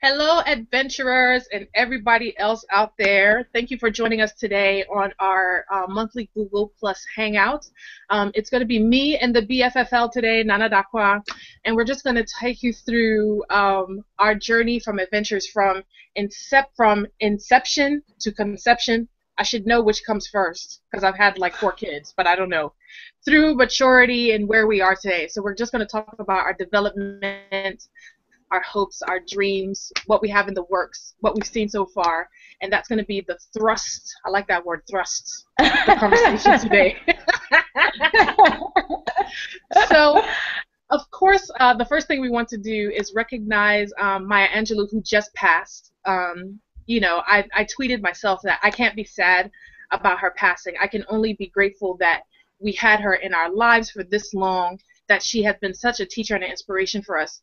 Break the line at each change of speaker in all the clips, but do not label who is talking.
Hello, adventurers and everybody else out there. Thank you for joining us today on our monthly Google Plus Hangout. It's going to be me and the BFFL today, Nana Darkoa, and we're just going to take you through our journey from adventures from inception to conception. I should know which comes first because I've had like 4 kids, but I don't know. Through maturity and where we are today. So we're just going to talk about our development, our hopes, our dreams, what we have in the works, what we've seen so far, and that's going to be the thrust. I like that word, thrust, of the conversation today. So, of course, the first thing we want to do is recognize Maya Angelou, who just passed. I tweeted myself that I can't be sad about her passing. I can only be grateful that we had her in our lives for this long, that she has been such a teacher and an inspiration for us,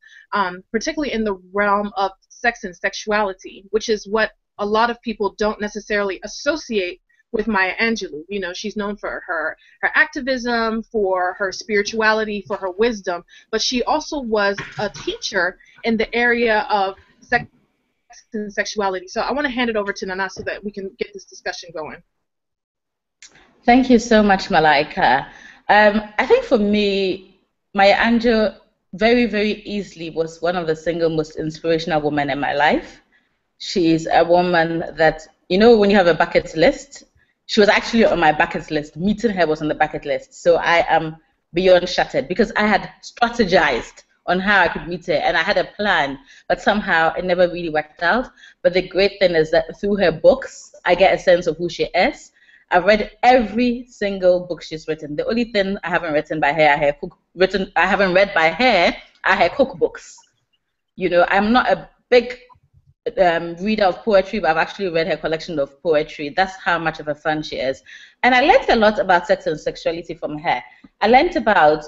particularly in the realm of sex and sexuality, which is what a lot of people don't necessarily associate with Maya Angelou. You know, she's known for her activism, for her spirituality, for her wisdom, but she also was a teacher in the area of sex and sexuality. So I want to hand it over to Nana so that we can get this discussion going.
Thank you so much, Malaka. I think for me, Maya Angelou very, very easily was one of the single most inspirational women in my life. She is a woman that, you know, when you have a bucket list, she was actually on my bucket list. Meeting her was on the bucket list. So I am beyond shattered because I had strategized on how I could meet her and I had a plan, but somehow it never really worked out. But the great thing is that through her books, I get a sense of who she is. I've read every single book she's written. The only thing I haven't written by her, I haven't read by her are her cookbooks. You know, I'm not a big reader of poetry, but I've actually read her collection of poetry. That's how much of a fan she is. And I learned a lot about sex and sexuality from her. I learned about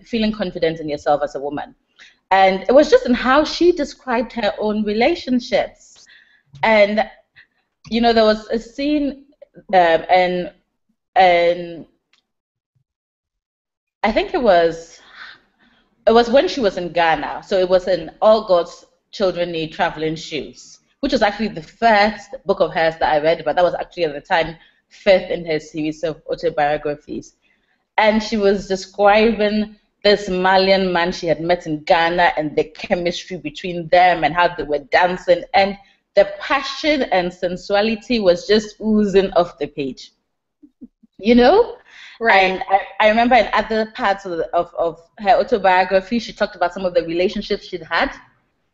feeling confident in yourself as a woman. And it was just in how she described her own relationships. And, you know, there was a scene and I think it was when she was in Ghana. So it was in All God's Children Need Traveling Shoes, which was actually the first book of hers that I read, but that was actually at the time fifth in her series of autobiographies. And she was describing this Malian man she had met in Ghana and the chemistry between them and how they were dancing, and the passion and sensuality was just oozing off the page, you know? Right. And I remember in other parts of her autobiography, she talked about some of the relationships she'd had,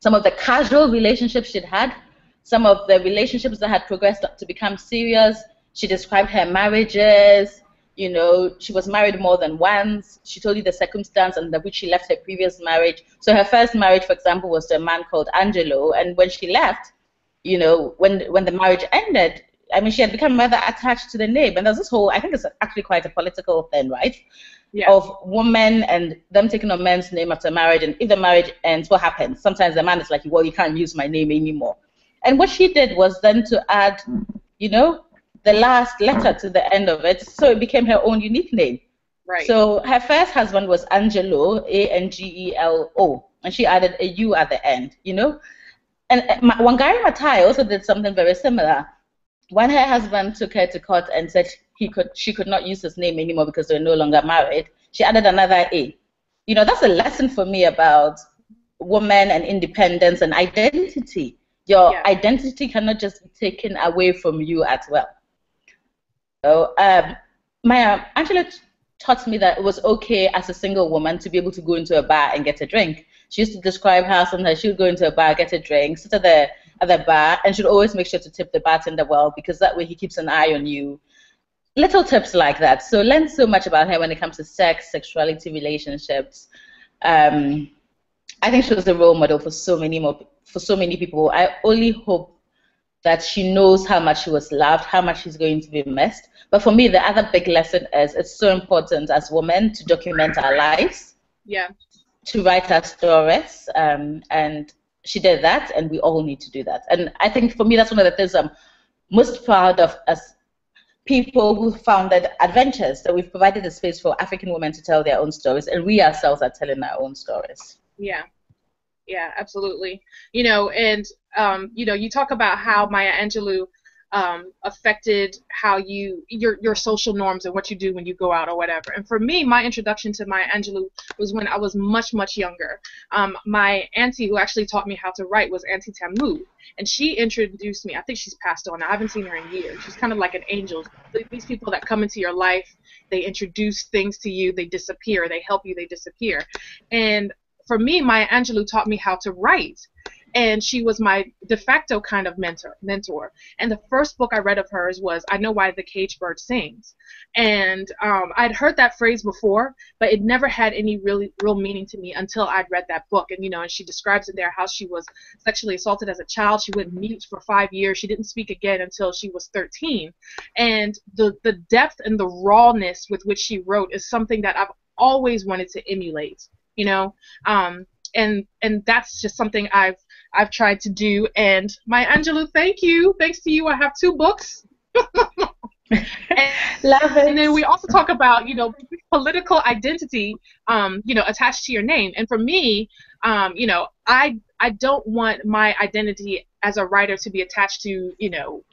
some of the casual relationships she'd had, some of the relationships that had progressed to become serious. She described her marriages. You know, she was married more than once. She told you the circumstance under which she left her previous marriage. So her first marriage, for example, was to a man called Angelo, and when she left, you know, when the marriage ended, I mean, she had become rather attached to the name. And there's this whole, I think it's actually quite a political thing, right? Yeah. Of women and them taking on men's name after marriage. And if the marriage ends, what happens? Sometimes the man is like, well, you can't use my name anymore. And what she did was then to add, you know, the last letter to the end of it. So it became her own unique name. Right. So her first husband was Angelo, Angelo, and she added a U at the end, you know? And Wangari Maathai also did something very similar. When her husband took her to court and said she could not use his name anymore because they were no longer married, she added another A. You know, that's a lesson for me about women and independence and identity. Your identity cannot just be taken away from you as well. So Maya Angelou taught me that it was okay as a single woman to be able to go into a bar and get a drink. She used to describe how sometimes she would go into a bar, get a drink, sit at the bar, and she'd always make sure to tip the bartender well because that way he keeps an eye on you. Little tips like that. So learn so much about her when it comes to sex, sexuality, relationships. I think she was a role model for so many people. I only hope that she knows how much she was loved, how much she's going to be missed. But for me, the other big lesson is it's so important as women to document our lives. Yeah. To write our stories, and she did that, and we all need to do that. And I think for me, that's one of the things I'm most proud of as people who founded Adventures, that we've provided a space for African women to tell their own stories, and we ourselves are telling our own stories.
Yeah. Yeah, absolutely. You know, and you know, you talk about how Maya Angelou affected how your social norms and what you do when you go out or whatever. And for me, my introduction to Maya Angelou was when I was much younger. My auntie, who actually taught me how to write, was Auntie Tamu, and she introduced me. I think she's passed on. I haven't seen her in years. She's kind of like an angel. These people that come into your life, they introduce things to you, they disappear. They help you, they disappear. And for me, Maya Angelou taught me how to write, and she was my de facto kind of mentor. And the first book I read of hers was I Know Why the Caged Bird Sings. And I'd heard that phrase before, but it never had any real meaning to me until I'd read that book. And, you know, and she describes it there how she was sexually assaulted as a child. She went mute for 5 years. She didn't speak again until she was 13. And the depth and the rawness with which she wrote is something that I've always wanted to emulate, you know. And that's just something I've tried to do. And Maya Angelou, thank you. Thanks to you, I have 2 books. and,
Love it.
and then we also talk about, you know, political identity, you know, attached to your name. And for me, you know, I don't want my identity as a writer to be attached to, you know,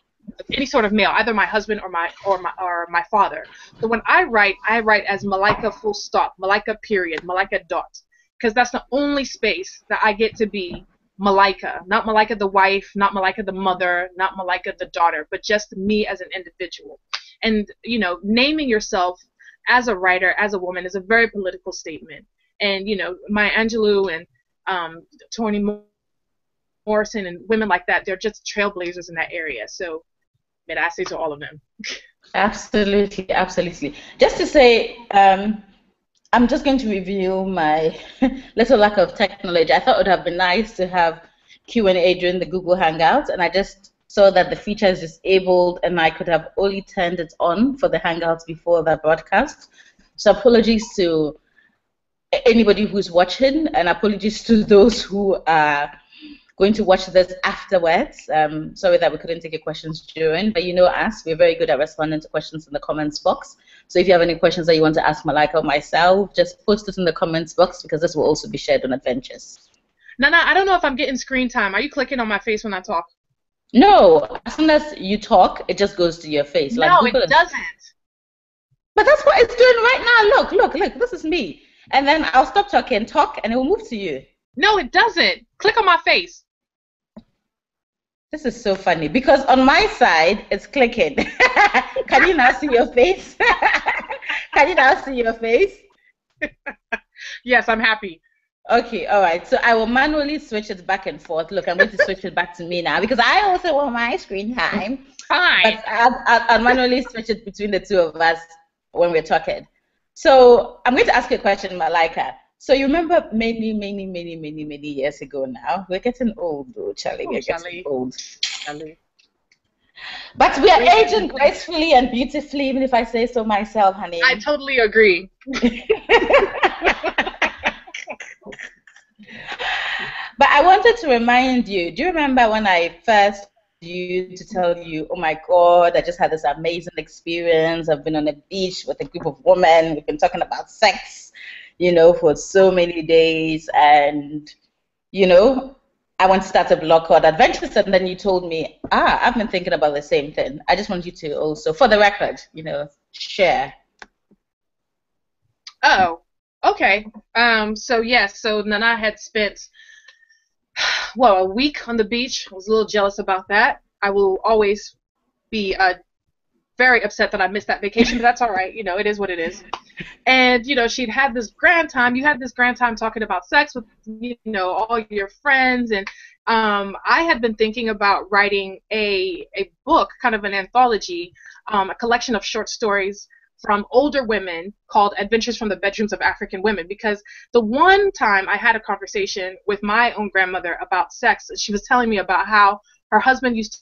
any sort of male, either my husband or my father. So when I write as Malika full stop, Malika period, Malika dot, because that's the only space that I get to be Malika, not Malika the wife, not Malika the mother, not Malika the daughter, but just me as an individual. And, you know, naming yourself as a writer, as a woman, is a very political statement. And, you know, Maya Angelou and Toni Morrison and women like that, they're just trailblazers in that area. So, may I say to all of them.
Absolutely, absolutely. Just to say, I'm just going to review my little lack of technology. I thought it would have been nice to have Q&A during the Google Hangouts, and I just saw that the feature is disabled, and I could have only turned it on for the Hangouts before the broadcast. So apologies to anybody who's watching, and apologies to those who are going to watch this afterwards. Sorry that we couldn't take your questions during, but you know us, we're very good at responding to questions in the comments box. So if you have any questions that you want to ask Malika or myself, just post it in the comments box, because this will also be shared on Adventures.
Nana, I don't know if I'm getting screen time. Are you clicking on my face when I talk?
No, as soon as you talk, it just goes to your face.
No, like it doesn't.
But that's what it's doing right now. Look, this is me. And then I'll stop talking, and it will move to you.
No, it doesn't. Click on my face.
This is so funny, because on my side, it's clicking. Can you now see your face? Can you now see your face?
Yes, I'm happy.
Okay, all right. So I will manually switch it back and forth. Look, I'm going to switch it back to me now, because I also want my screen time.
Fine.
But I'll manually switch it between the two of us when we're talking. So I'm going to ask you a question, Malika. So you remember many years ago now. We're getting old, though, Charlie. We're getting old.
Charlie.
But we are aging gracefully and beautifully, even if I say so myself, honey.
I totally agree.
But I wanted to remind you, do you remember when I first you to tell you, oh my God, I just had this amazing experience. I've been on a beach with a group of women. We've been talking about sex, you know, for so many days. And, you know, I want to start a blog called Adventures. And then you told me, I've been thinking about the same thing. I just want you to also, for the record, you know, share.
Oh, okay. So yes, so Nana had spent, well, a week on the beach. I was a little jealous about that. I will always be very upset that I missed that vacation, but that's all right. You know, it is what it is. And, you know, she'd had this grand time. You had this grand time talking about sex with, you know, all your friends. And I had been thinking about writing a book, kind of an anthology, a collection of short stories from older women called Adventures from the Bedrooms of African Women, because the one time I had a conversation with my own grandmother about sex, she was telling me about how her husband used to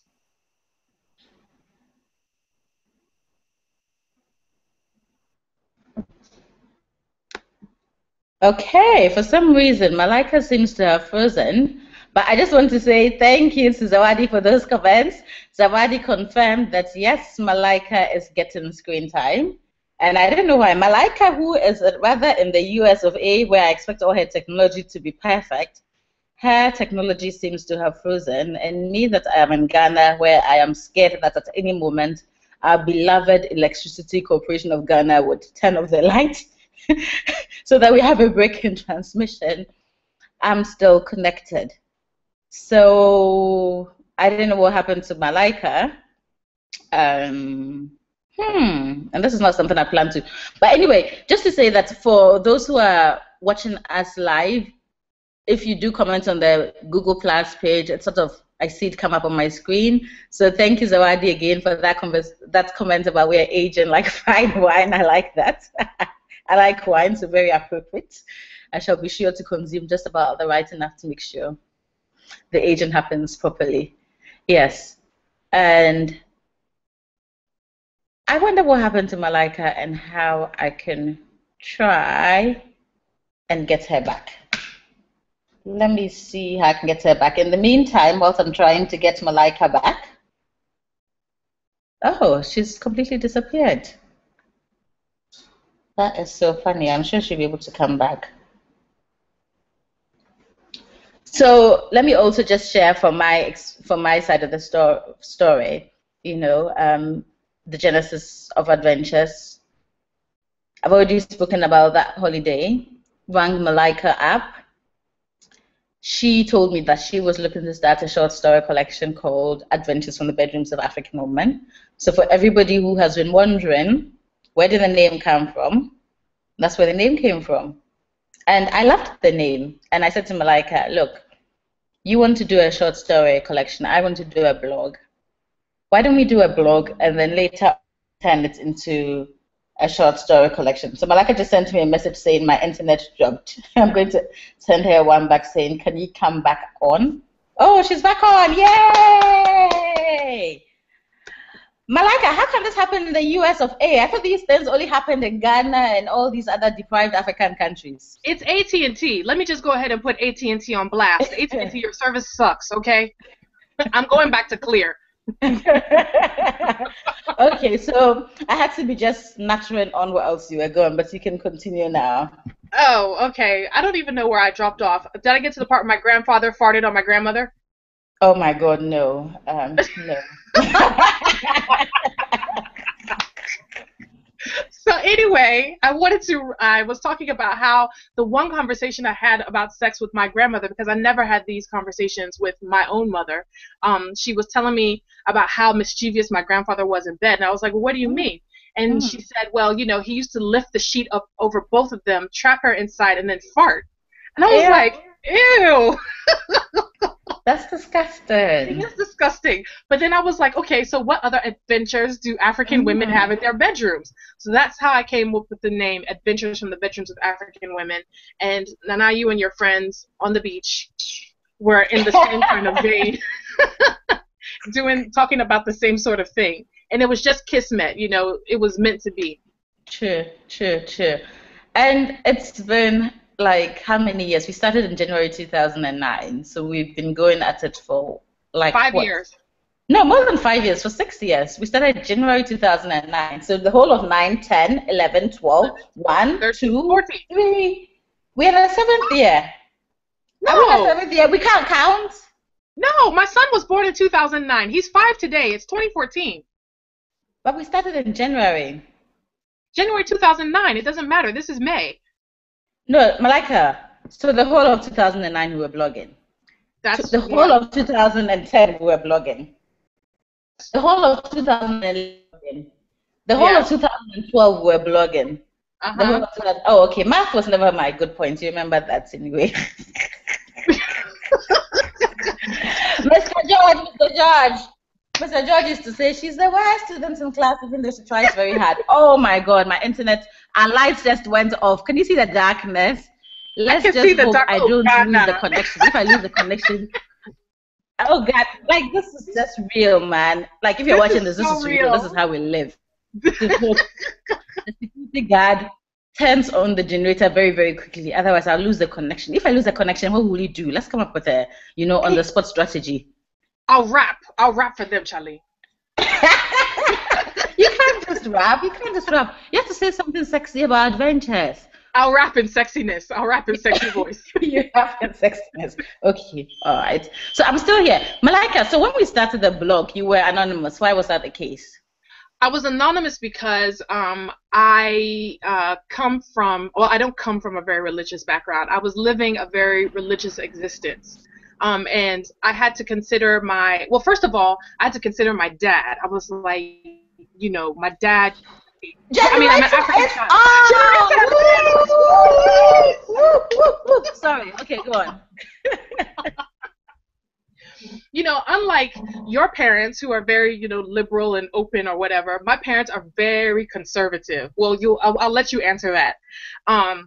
Okay, for some reason, Malika seems to have frozen. But I just want to say thank you to Zawadi for those comments. Zawadi confirmed that yes, Malika is getting screen time. And I don't know why. Malika, who is rather in the US of A, where I expect all her technology to be perfect, her technology seems to have frozen, and me that I am in Ghana, where I am scared that at any moment our beloved Electricity Corporation of Ghana would turn off the light so that we have a break in transmission, I'm still connected. So I didn't know what happened to Malika. And this is not something I plan to. But anyway, just to say that for those who are watching us live, if you do comment on the Google Plus page, it's sort of, I see it come up on my screen. So thank you, Zawadi, again for that comment about we're aging like fine wine. I like that. I like wine, so very appropriate. I shall be sure to consume just about the right enough to make sure the aging happens properly. Yes. And I wonder what happened to Malika and how I can try and get her back. Let me see how I can get her back. In the meantime, whilst I'm trying to get Malika back, oh, she's completely disappeared. That is so funny. I'm sure she'll be able to come back. So let me also just share from my side of the story, you know, the genesis of adventures. I've already spoken about that holiday. Rang Malika up. She told me that she was looking to start a short story collection called Adventures from the Bedrooms of African Women. So for everybody who has been wondering, where did the name come from? That's where the name came from. And I loved the name. And I said to Malika, look, you want to do a short story collection. I want to do a blog. Why don't we do a blog and then later turn it into a short story collection? So Malika just sent me a message saying my internet dropped. I'm going to send her one back saying, can you come back on? Oh, she's back on. Yay! Malika, how can this happen in the US of A? I thought these things only happened in Ghana and all these other deprived African countries.
It's AT&T. Let me just go ahead and put AT&T on blast. AT&T, your service sucks, okay? I'm going back to clear.
Okay, so I had to be just nattering on what else you were going, but you can continue now.
Oh, okay. I don't even know where I dropped off. Did I get to the part where my grandfather farted on my grandmother?
Oh my God, no. No.
So anyway, I was talking about how the one conversation I had about sex with my grandmother, because I never had these conversations with my own mother, she was telling me about how mischievous my grandfather was in bed. And I was like, well, what do you mean? And she said, well, you know, he used to lift the sheet up over both of them, trap her inside, and then fart. And I was like, ew.
That's disgusting.
It is disgusting. But then I was like, okay, so what other adventures do African women have in their bedrooms? So that's how I came up with the name Adventures from the Bedrooms of African Women. And Nana, you and your friends on the beach were in the same kind of vein, talking about the same sort of thing. And it was just kismet, you know, it was meant to be.
True. And it's been like how many years? We started in January 2009, so we've been going at it for like
5 years.
No, more than 5 years, for 6 years. We started January 2009, so the whole of 9, 10, 11, 12, 1,
13,
2,
14.
3. We're in our 7th year.
No.
We're in our 7th year. We can't count.
No, my son was born in 2009. He's 5 today. It's 2014.
But we started in January.
January 2009. It doesn't matter. This is May.
No, Malika, so the whole of 2009 we were blogging.
That's
the whole of 2010 we were blogging. The whole of 2011. The whole of 2012 we were blogging. The whole of okay. Math was never my good point. You remember that anyway. Mr. George used to say she's the worst student in class, even though she tries very hard. Oh my God, my internet and lights just went off. Can you see the darkness? Let's just hope I don't lose the connection. If I lose the connection, oh God, like this is just real, man. Like if you're watching this, this is real. This is how we live. The security guard turns on the generator very, very quickly. Otherwise, I'll lose the connection. If I lose the connection, what will you do? Let's come up with a, on the spot strategy.
I'll rap for them, Charlie.
You can't just rap. You have to say something sexy about adventures.
I'll rap in sexiness. I'll rap in sexy voice.
You have in sexiness. Okay, all right. So I'm still here. Malaka, so when we started the blog, you were anonymous. Why was that the case?
I was anonymous because I come from, well, I don't come from a very religious background. I was living a very religious existence. And I had to consider well, first of all, I had to consider my dad. I was like, my dad, I mean, I'm an African child.
Sorry, okay, go on.
Unlike your parents who are very, liberal and open or whatever, my parents are very conservative. Well, I'll let you answer that. My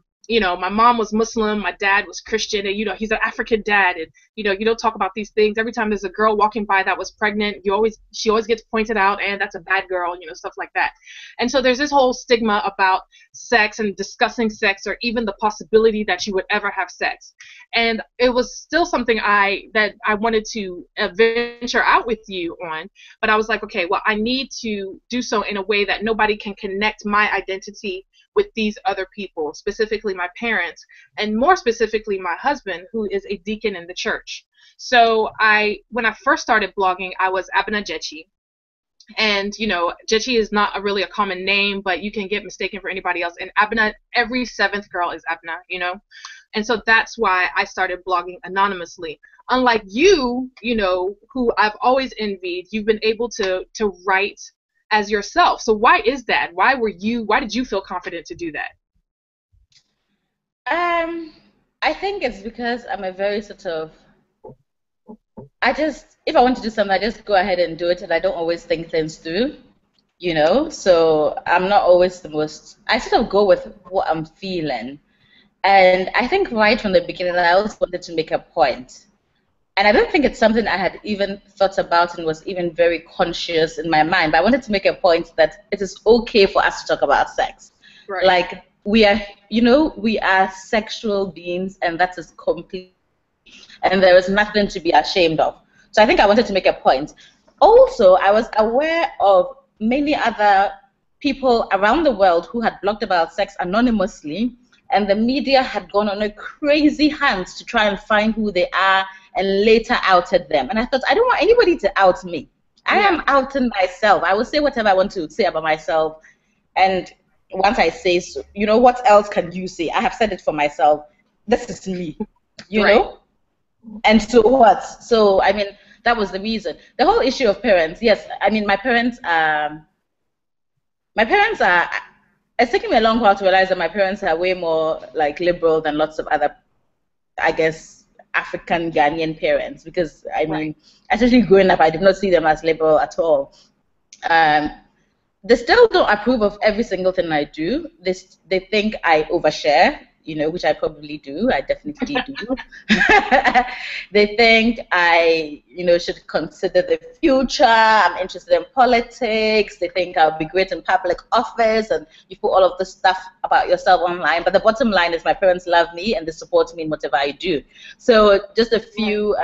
mom was Muslim, my dad was Christian, and he's an African dad, and you don't talk about these things. Every time there's a girl walking by that was pregnant, she always gets pointed out, and that's a bad girl, stuff like that. And so there's this whole stigma about sex and discussing sex, or even the possibility that you would ever have sex. And it was still something that I wanted to venture out with you on, but I was like, okay, well, I need to do so in a way that nobody can connect my identity with these other people, specifically my parents, and more specifically my husband, who is a deacon in the church. So when I first started blogging, I was Abena Jechi. And, Jechi is not really a common name, but you can get mistaken for anybody else. And Abena, every seventh girl is Abena, And so that's why I started blogging anonymously. Unlike you, who I've always envied, you've been able to write as yourself. So why is that? Why did you feel confident to do that?
I think it's because I'm a very if I want to do something, I just go ahead and do it, and I don't always think things through, so I'm not always I sort of go with what I'm feeling. And I think right from the beginning, I always wanted to make a point. And I don't think it's something I had even thought about and was even very conscious in my mind. But I wanted to make a point that it is okay for us to talk about sex.
Right.
Like we are sexual beings, and that is complete. And there is nothing to be ashamed of. So I think I wanted to make a point. Also, I was aware of many other people around the world who had blogged about sex anonymously, and the media had gone on a crazy hunt to try and find who they are, and later outed them. And I thought, I don't want anybody to out me. I am outing myself. I will say whatever I want to say about myself. And once I say so, what else can you say? I have said it for myself. This is me, you know? And so what? So, I mean, that was the reason. The whole issue of parents, yes, I mean, my parents are, it's taken me a long while to realize that my parents are way more like liberal than lots of other, I guess, African Ghanaian parents, because I mean, especially growing up, I did not see them as liberal at all. They still don't approve of every single thing I do. They think I overshare, which I probably do. I definitely do. They think I, should consider the future. I'm interested in politics. They think I'll be great in public office, and you put all of this stuff about yourself online. But the bottom line is my parents love me and they support me in whatever I do. So just a few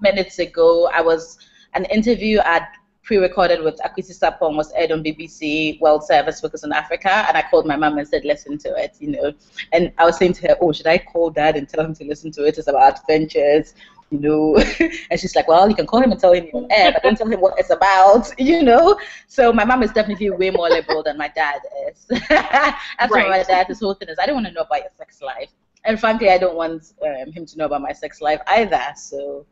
minutes ago, I was an interview at pre-recorded with Akwesi Sapong was aired on BBC World Service Focus on Africa, and I called my mom and said, listen to it, and I was saying to her, oh, should I call dad and tell him to listen to it? It's about adventures, and she's like, well, you can call him and tell him you're on air, but don't tell him what it's about, So my mom is definitely way more liberal than my dad is. As for my dad, his whole thing is, I don't want to know about your sex life, and frankly, I don't want him to know about my sex life either, so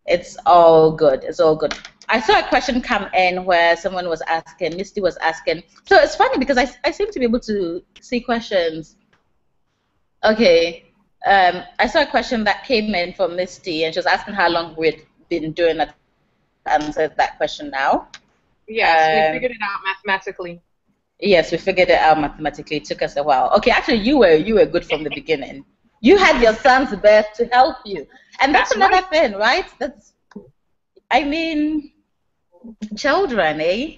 it's all good. It's all good. I saw a question come in where someone was asking, Misty was asking. So it's funny because I seem to be able to see questions. Okay. I saw a question that came in from Misty, and she was asking how long we'd been doing that. Answered that question now.
Yes, we figured it out mathematically.
Yes, we figured it out mathematically. It took us a while. Okay, actually, you were good from the beginning. You had your son's birth to help you. And that's another thing, right? I mean, children, eh?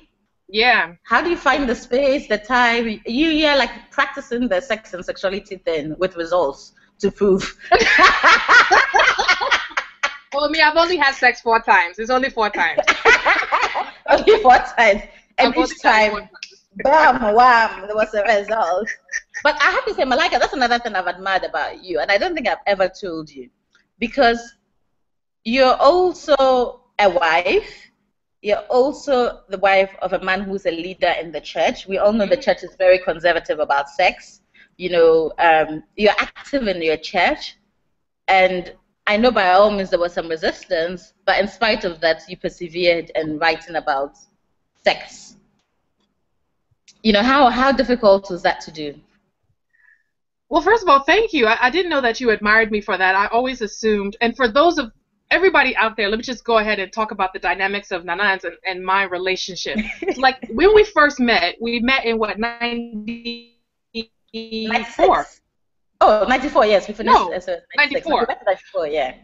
Yeah.
How do you find the space, the time? You're like practicing the sex and sexuality thing with results to prove.
Well, I've only had sex 4 times. It's only 4 times.
Only 4 times. And each time bam, wham, there was a result. But I have to say, Malika, that's another thing I've admired about you, and I don't think I've ever told you, because you're also a wife. You're also the wife of a man who's a leader in the church. We all know the church is very conservative about sex. You know, you're active in your church, and I know by all means there was some resistance, but in spite of that, you persevered in writing about sex. You know, how difficult was that to do?
Well, first of all, thank you. I didn't know that you admired me for that. I always assumed, and for those of everybody out there, let me just go ahead and talk about the dynamics of Nana's and my relationship. Like, when we met in what, 94?
Oh, 94, yes. We finished
No, 94.
We met in 94, yeah.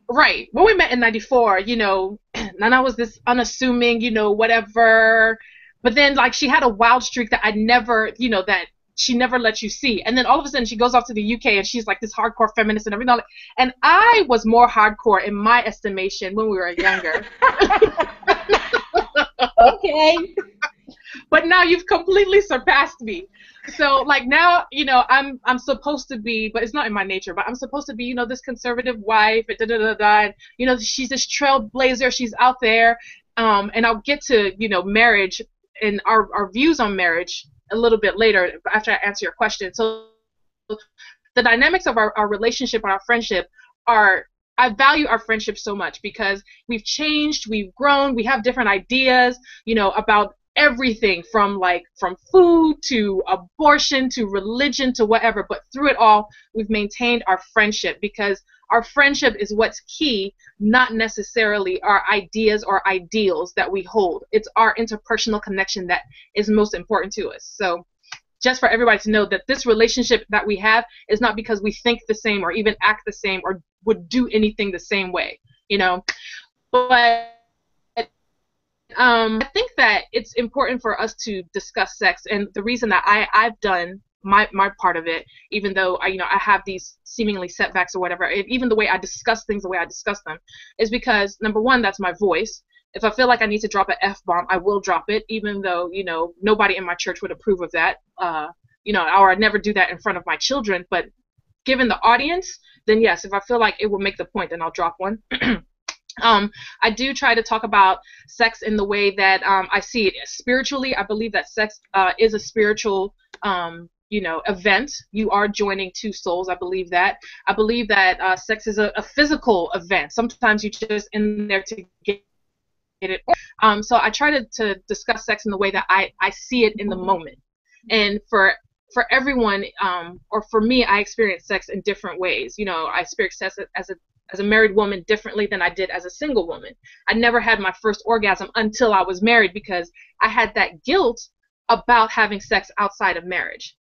Right. When we met in 94, you know, Nana was this unassuming, you know, whatever. But then, like, she had a wild streak that I never, you know, that she never let you see. And then all of a sudden she goes off to the UK and she's like this hardcore feminist and everything. And I was more hardcore in my estimation when we were younger.
Okay.
But now you've completely surpassed me. So like now, you know, I'm supposed to be, but it's not in my nature, but I'm supposed to be, you know, this conservative wife, and and, you know, she's this trailblazer, she's out there. And I'll get to, you know, marriage and our views on marriage a little bit later after I answer your question. So the dynamics of our relationship and our friendship I value our friendship so much because we've changed, we've grown, we have different ideas, you know, about everything from food to abortion to religion to whatever, but through it all we've maintained our friendship because our friendship is what's key, not necessarily our ideas or ideals that we hold. It's our interpersonal connection that is most important to us. So just for everybody to know that this relationship that we have is not because we think the same or even act the same or would do anything the same way, you know. But I think that it's important for us to discuss sex, and the reason that I've done my part of it, even though I have these seemingly setbacks or whatever, and even the way I discuss things, the way I discuss them, is because number one, that's my voice. If I feel like I need to drop an F-bomb, I will drop it, even though nobody in my church would approve of that, or I'd never do that in front of my children. But given the audience, then yes, if I feel like it will make the point, then I'll drop one. I do try to talk about sex in the way that I see it spiritually. I believe that sex is a spiritual event. You are joining two souls. I believe that. I believe that sex is a physical event. Sometimes you're just in there to get it. So I try to discuss sex in the way that I see it in the moment. And for everyone, or for me, I experience sex in different ways. I experience sex as a married woman differently than I did as a single woman. I never had my first orgasm until I was married because I had that guilt about having sex outside of marriage,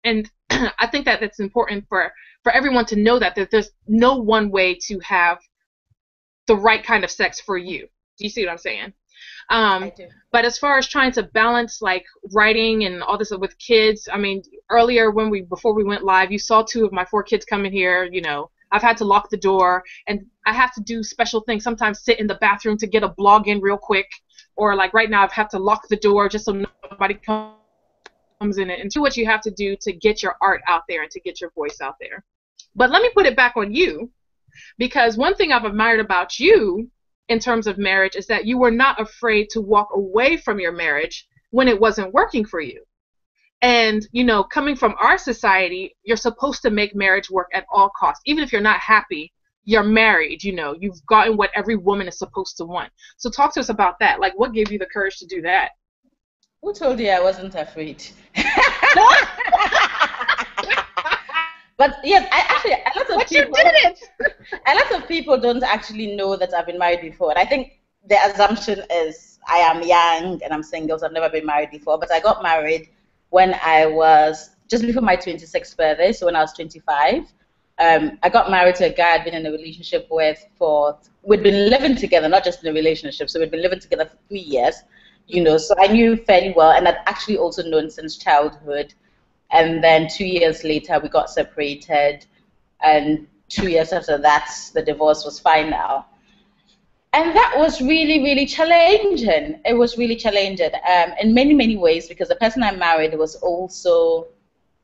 and I think that it's important for everyone to know that there's no one way to have the right kind of sex for you. Do you see what I'm saying?
I do.
But as far as trying to balance like writing and all this with kids, I mean, earlier before we went live, you saw 2 of my 4 kids coming here. I've had to lock the door, and I have to do special things. Sometimes sit in the bathroom to get a blog in real quick, or like right now I've had to lock the door just so nobody comes in it, and do what you have to do to get your art out there and to get your voice out there. But let me put it back on you, because one thing I've admired about you in terms of marriage is that you were not afraid to walk away from your marriage when it wasn't working for you. And, coming from our society, you're supposed to make marriage work at all costs. Even if you're not happy, you're married, you've gotten what every woman is supposed to want. So talk to us about that. Like, what gave you the courage to do that?
Who told you I wasn't afraid? But yes, a lot of people don't actually know that I've been married before. And I think the assumption is I am young and I'm single, so I've never been married before. But I got married when I was just before my 26th birthday, so when I was 25. I got married to a guy I'd been in a relationship with we'd been living together, not just in a relationship, so we'd been living together for 3 years, so I knew fairly well, and I'd actually also known since childhood. And then 2 years later, we got separated, and 2 years after that, the divorce was final. And that was really, really challenging. It was really challenging in many, many ways, because the person I married was also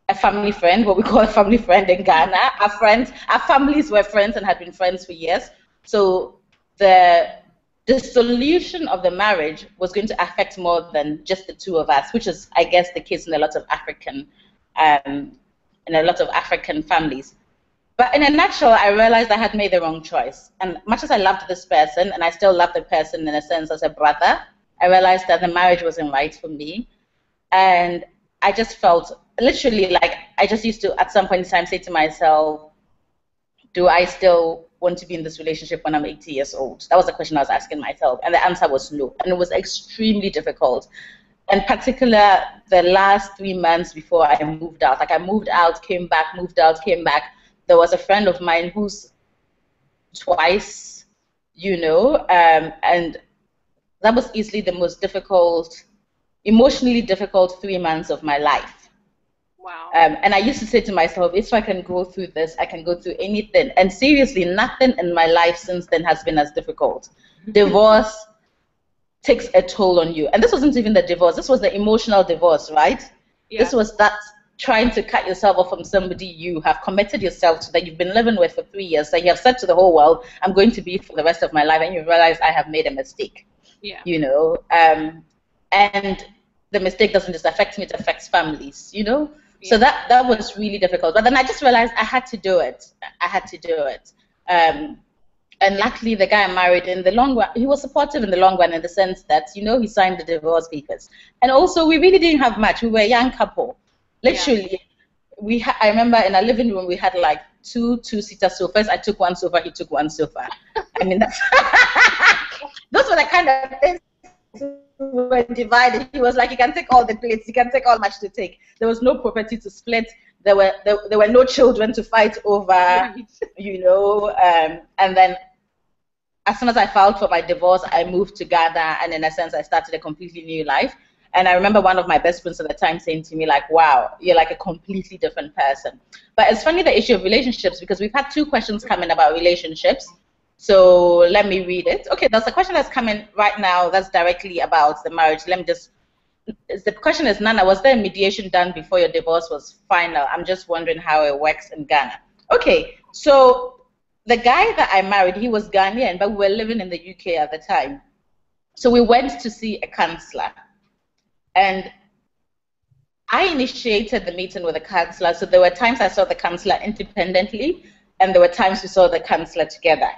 a family friend, what we call a family friend in Ghana. Our families were friends and had been friends for years. So the dissolution of the marriage was going to affect more than just the two of us, which is, I guess, the case in a lot of African families. But in a nutshell, I realized I had made the wrong choice. And much as I loved this person, and I still love the person in a sense as a brother, I realized that the marriage wasn't right for me. And I just felt literally like I just used to, at some point in time, say to myself, do I still want to be in this relationship when I'm 80 years old? That was the question I was asking myself. And the answer was no. And it was extremely difficult. In particular, the last 3 months before I moved out, like I moved out, came back, moved out, came back. There was a friend of mine who's twice, and that was easily the most difficult, emotionally difficult 3 months of my life.
Wow.
And I used to say to myself, if I can go through this, I can go through anything. And seriously, nothing in my life since then has been as difficult. Divorce takes a toll on you. And this wasn't even the divorce. This was the emotional divorce, right? Yeah. This was that trying to cut yourself off from somebody you have committed yourself to, that you've been living with for 3 years, that you have said to the whole world, I'm going to be for the rest of my life, and you realize I have made a mistake.
Yeah.
And the mistake doesn't just affect me, it affects families, Yeah. So that was really difficult. But then I just realized I had to do it. And luckily, the guy I married, in the long run, he was supportive in the long run, in the sense that, he signed the divorce papers. And also, we really didn't have much. We were a young couple. Literally, I remember in our living room, we had like two two-seater sofas. I took one sofa, he took one sofa. I mean, those were the kind of things we were divided. He was like, you can take all the plates, you can take all much to take. There was no property to split. There were no children to fight over, And then as soon as I filed for my divorce, I moved to Ghana, and in a sense, I started a completely new life. And I remember one of my best friends at the time saying to me, like, wow, you're like a completely different person. But it's funny, the issue of relationships, because we've had 2 questions come in about relationships. So let me read it. Okay, there's a question that's coming right now that's directly about the marriage. The question is, Nana, was there mediation done before your divorce was final? I'm just wondering how it works in Ghana. Okay, so the guy that I married, he was Ghanaian, but we were living in the UK at the time. So we went to see a counselor. And I initiated the meeting with the counselor. So there were times I saw the counselor independently, and there were times we saw the counselor together.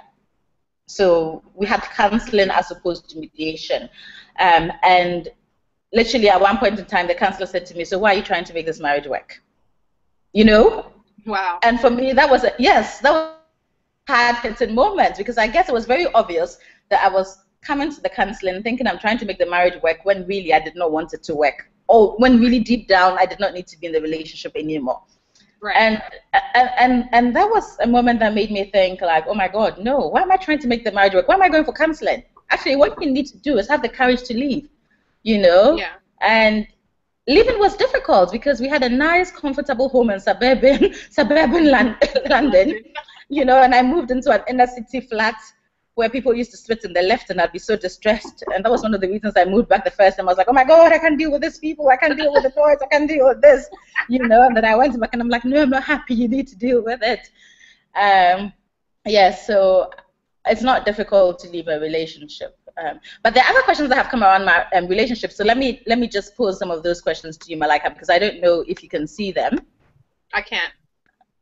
So we had counseling as opposed to mediation. And literally at one point in time, the counselor said to me, so why are you trying to make this marriage work?
Wow.
And for me, that was a hard-hitting moment, because I guess it was very obvious that I was coming to the counseling thinking I'm trying to make the marriage work, when really I did not want it to work, or when really deep down I did not need to be in the relationship anymore. Right. And that was a moment that made me think, like, oh my God, no, why am I trying to make the marriage work? Why am I going for counseling? Actually, what you need to do is have the courage to leave, Yeah. And leaving was difficult because we had a nice, comfortable home in suburban London, and I moved into an inner city flat where people used to spit in the left, and I'd be so distressed. And that was one of the reasons I moved back the first time. I was like, oh my God, I can't deal with these people. I can't deal with the noise. I can't deal with this. And then I went back and I'm like, no, I'm not happy. You need to deal with it. So it's not difficult to leave a relationship. But there are other questions that have come around my relationship. So let me just pose some of those questions to you, Malaka, because I don't know if you can see them.
I can't.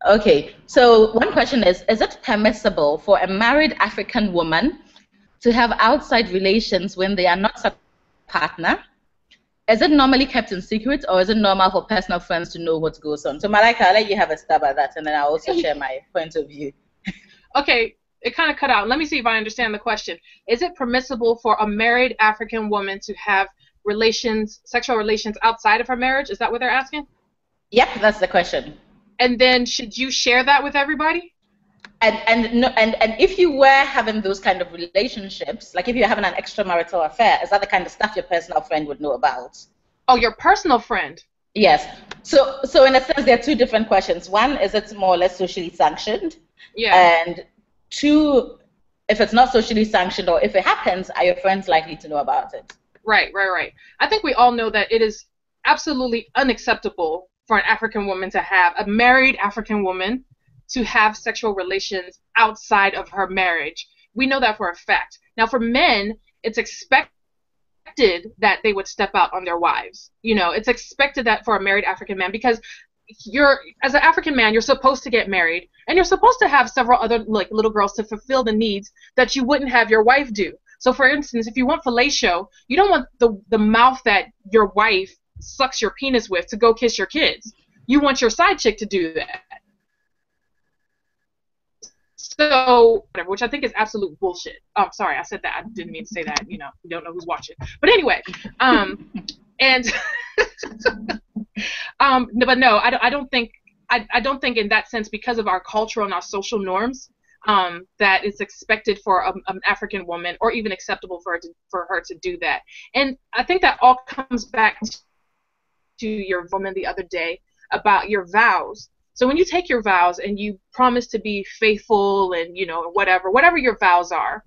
Okay, so one question is it permissible for a married African woman to have outside relations when they are not a partner? Is it normally kept in secret, or is it normal for personal friends to know what goes on? So Malaka, I'll let you have a stab at that, and then I'll also share my point of view.
Okay, it kind of cut out. Let me see if I understand the question. Is it permissible for a married African woman to have sexual relations outside of her marriage? Is that what they're asking?
Yep, that's the question.
And then should you share that with everybody?
And if you were having those kind of relationships, like if you're having an extramarital affair, is that the kind of stuff your personal friend would know about?
Oh, your personal friend?
Yes. So in a sense, there are 2 different questions. One is it's more or less socially sanctioned.
Yeah.
And 2, if it's not socially sanctioned, or if it happens, are your friends likely to know about it?
Right. I think we all know that it is absolutely unacceptable for an African woman to have, a married African woman, to have sexual relations outside of her marriage. We know that for a fact. Now, for men, it's expected that they would step out on their wives. It's expected that for a married African man, because as an African man, you're supposed to get married, and you're supposed to have several other little girls to fulfill the needs that you wouldn't have your wife do. So, for instance, if you want fellatio, you don't want the mouth that your wife sucks your penis with to go kiss your kids. You want your side chick to do that. So, whatever, which I think is absolute bullshit. Sorry, I said that. I didn't mean to say that. You don't know who's watching. But anyway, and but no, I don't think in that sense, because of our cultural and our social norms, that it's expected for an African woman, or even acceptable for her to do that. And I think that all comes back to your woman the other day about your vows. So when you take your vows and you promise to be faithful and whatever your vows are,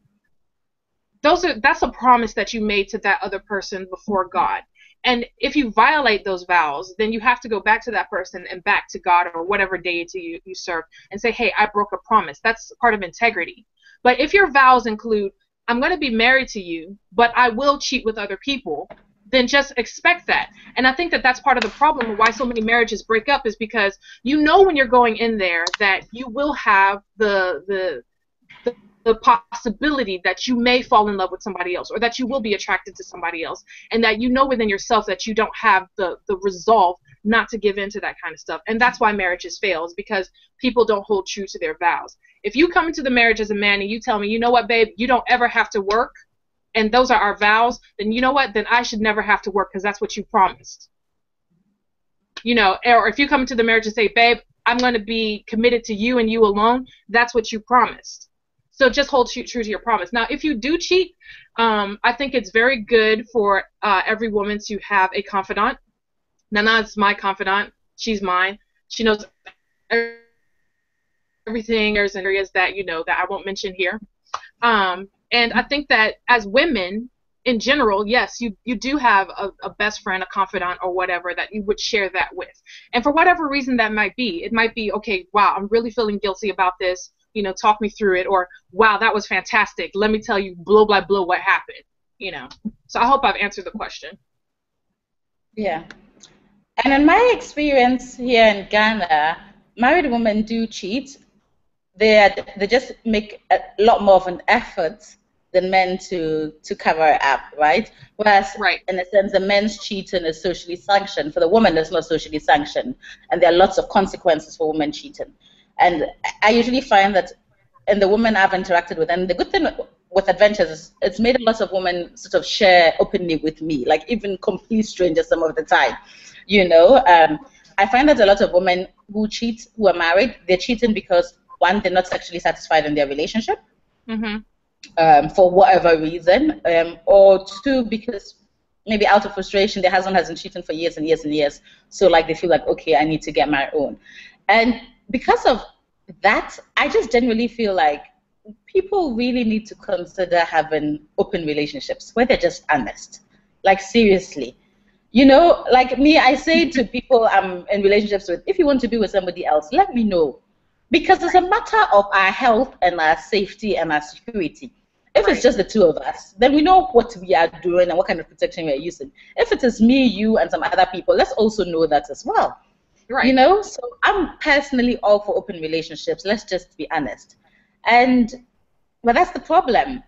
that's a promise that you made to that other person before God. And if you violate those vows, then you have to go back to that person and back to God or whatever deity you serve and say, hey, I broke a promise. That's part of integrity. But if your vows include, I'm going to be married to you, but I will cheat with other people, then just expect that. And I think that that's part of the problem of why so many marriages break up, is because when you're going in there that you will have the possibility that you may fall in love with somebody else, or that you will be attracted to somebody else, and that within yourself that you don't have the resolve not to give in to that kind of stuff. And that's why marriages fail, is because people don't hold true to their vows. If you come into the marriage as a man and you tell me, you know what, babe, you don't ever have to work, and those are our vows, then you know what, then I should never have to work, because that's what you promised. Or if you come into the marriage and say, babe, I'm going to be committed to you and you alone, that's what you promised. So just hold true to your promise. Now, if you do cheat, I think it's very good for every woman to have a confidant. Nana's my confidant. She's mine. She knows everything. There's areas that that I won't mention here. And I think that as women in general, yes, you do have a best friend, a confidant, or whatever that you would share that with. And for whatever reason that might be, it might be, okay, wow, I'm really feeling guilty about this. Talk me through it, or wow, that was fantastic. Let me tell you, blow by blow, what happened. So I hope I've answered the question.
Yeah. And in my experience here in Ghana, married women do cheat. They just make a lot more of an effort than men to cover it up, right? Whereas, in a sense, the men's cheating is socially sanctioned. For the woman, it's not socially sanctioned, and there are lots of consequences for women cheating. And I usually find that in the women I've interacted with, and the good thing with Adventures is it's made a lot of women sort of share openly with me, like even complete strangers some of the time. I find that a lot of women who cheat, who are married, they're cheating because, one, they're not sexually satisfied in their relationship, for whatever reason, or two, because maybe out of frustration, their husband hasn't cheated for years and years and years, so they feel like, okay, I need to get my own. And because of that, I just generally feel like people really need to consider having open relationships where they're just honest. Seriously. Like me, I say to people I'm in relationships with, if you want to be with somebody else, let me know. Because it's a matter of our health and our safety and our security. If it's just the two of us, then we know what we are doing and what kind of protection we are using. If it is me, you, and some other people, let's also know that as well.
Right.
So I'm personally all for open relationships. Let's just be honest. But that's the problem.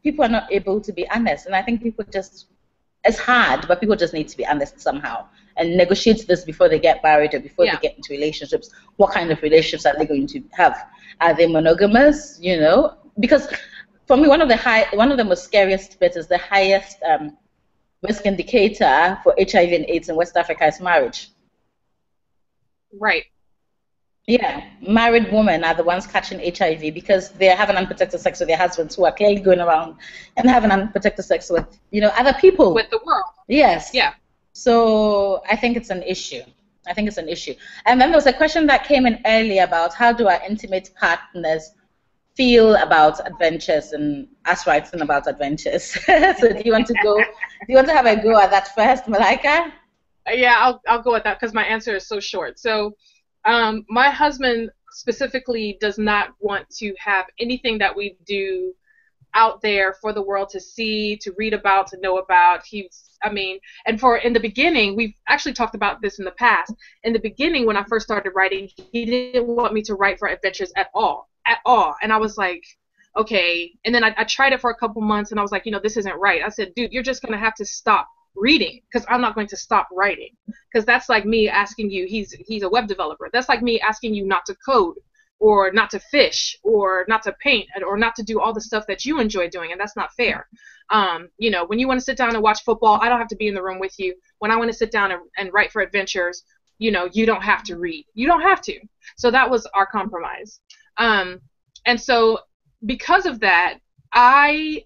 People are not able to be honest. And I think it's hard, but people just need to be honest somehow and negotiate this before they get married or before they get into relationships. What kind of relationships are they going to have? Are they monogamous? Because for me, one of the most scariest bits is the highest risk indicator for HIV and AIDS in West Africa is marriage.
Right.
Yeah, married women are the ones catching HIV because they are having unprotected sex with their husbands, who are clearly going around and having unprotected sex with, other people.
With the world.
Yes.
Yeah.
So I think it's an issue. And then there was a question that came in earlier about how do our intimate partners feel about adventures and us writing about adventures. So do you want to go? Do you want to have a go at that first, Malaka?
Yeah, I'll go with that because my answer is so short. So, my husband specifically does not want to have anything that we do out there for the world to see, to read about, to know about. And in the beginning, we've actually talked about this in the past. In the beginning, when I first started writing, he didn't want me to write for adventures at all. And I was like, okay. And then I tried it for a couple months, and I was like, this isn't right. I said, dude, you're just going to have to stop reading because I'm not going to stop writing. Because that's like me asking you, he's a web developer. That's like me asking you not to code or not to fish or not to paint or not to do all the stuff that you enjoy doing, and that's not fair. When you want to sit down and watch football, I don't have to be in the room with you. When I want to sit down and write for adventures, you don't have to read. You don't have to. So that was our compromise. And so because of that, I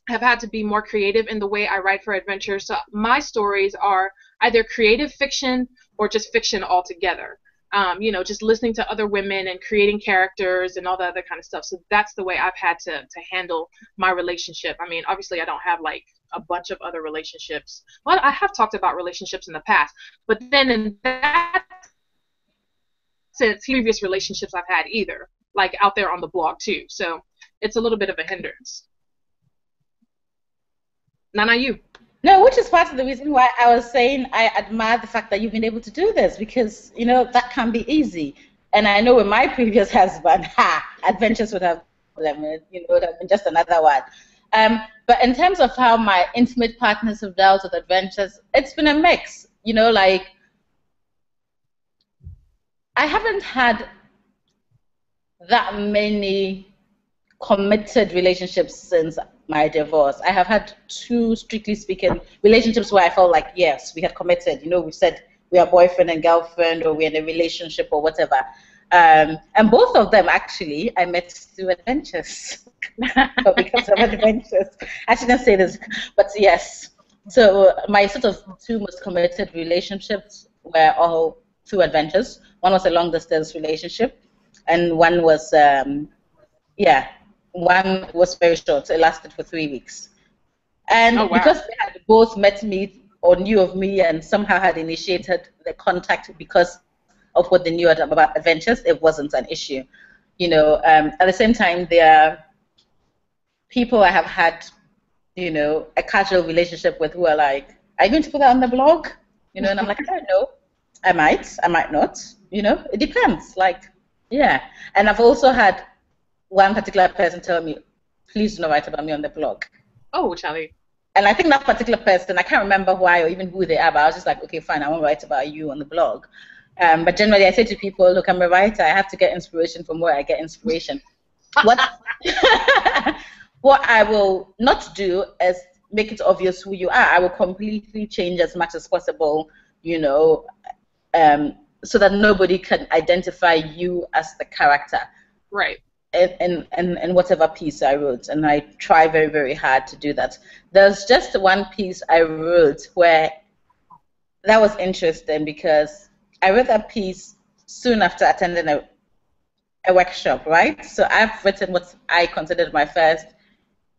have had to be more creative in the way I write for adventures. So my stories are either creative fiction or just fiction altogether. Just listening to other women and creating characters and all the other kind of stuff. So that's the way I've had to handle my relationship. I mean, obviously I don't have like a bunch of other relationships. Well, I have talked about relationships in the past, but then in that sense, previous relationships I've had either, like out there on the blog too. So it's a little bit of a hindrance. Nana, you.
No, which is part of the reason why I was saying I admire the fact that you've been able to do this because, that can be easy. And I know with my previous husband, adventures would have been just another one. But in terms of how my intimate partners have dealt with adventures, it's been a mix. I haven't had that many committed relationships since my divorce. I have had 2, strictly speaking, relationships where I felt like, yes, we had committed. We said we are boyfriend and girlfriend or we're in a relationship or whatever. And both of them, actually, I met through adventures. Or because of adventures. I shouldn't say this, but yes. So my sort of 2 most committed relationships were all through adventures. One was a long-distance relationship, and one was, one was very short. It lasted for 3 weeks. And because they had both met me or knew of me and somehow had initiated the contact because of what they knew about adventures, it wasn't an issue. At the same time, there are people I have had, a casual relationship with who are like, are you going to put that on the blog? And I'm like, I don't know. I might not. It depends. And I've also had one particular person tell me, please do not write about me on the blog.
Oh, Charlie.
And I think that particular person, I can't remember why or even who they are, but I was just like, okay, fine, I won't write about you on the blog. But generally I say to people, look, I'm a writer. I have to get inspiration from where I get inspiration. What I will not do is make it obvious who you are. I will completely change as much as possible, so that nobody can identify you as the character.
Right.
In whatever piece I wrote, and I try very, very hard to do that. There's just one piece I wrote where that was interesting because I wrote that piece soon after attending a workshop, right? So I've written what I considered my first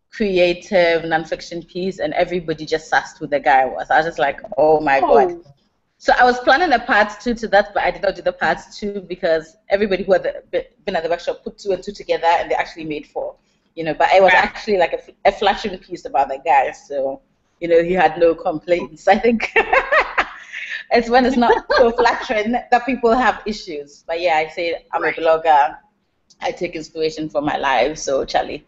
creative nonfiction piece, and everybody just asked who the guy was. I was just like, oh my God. So I was planning a part 2 to that, but I did not do the part 2 because everybody who had been at the workshop put 2 and 2 together, and they actually made 4. But it was actually like a flattering piece about the guy, so he had no complaints. I think it's when it's not so flattering that people have issues. But yeah, I say I'm a blogger. I take inspiration from my life. So Charlie,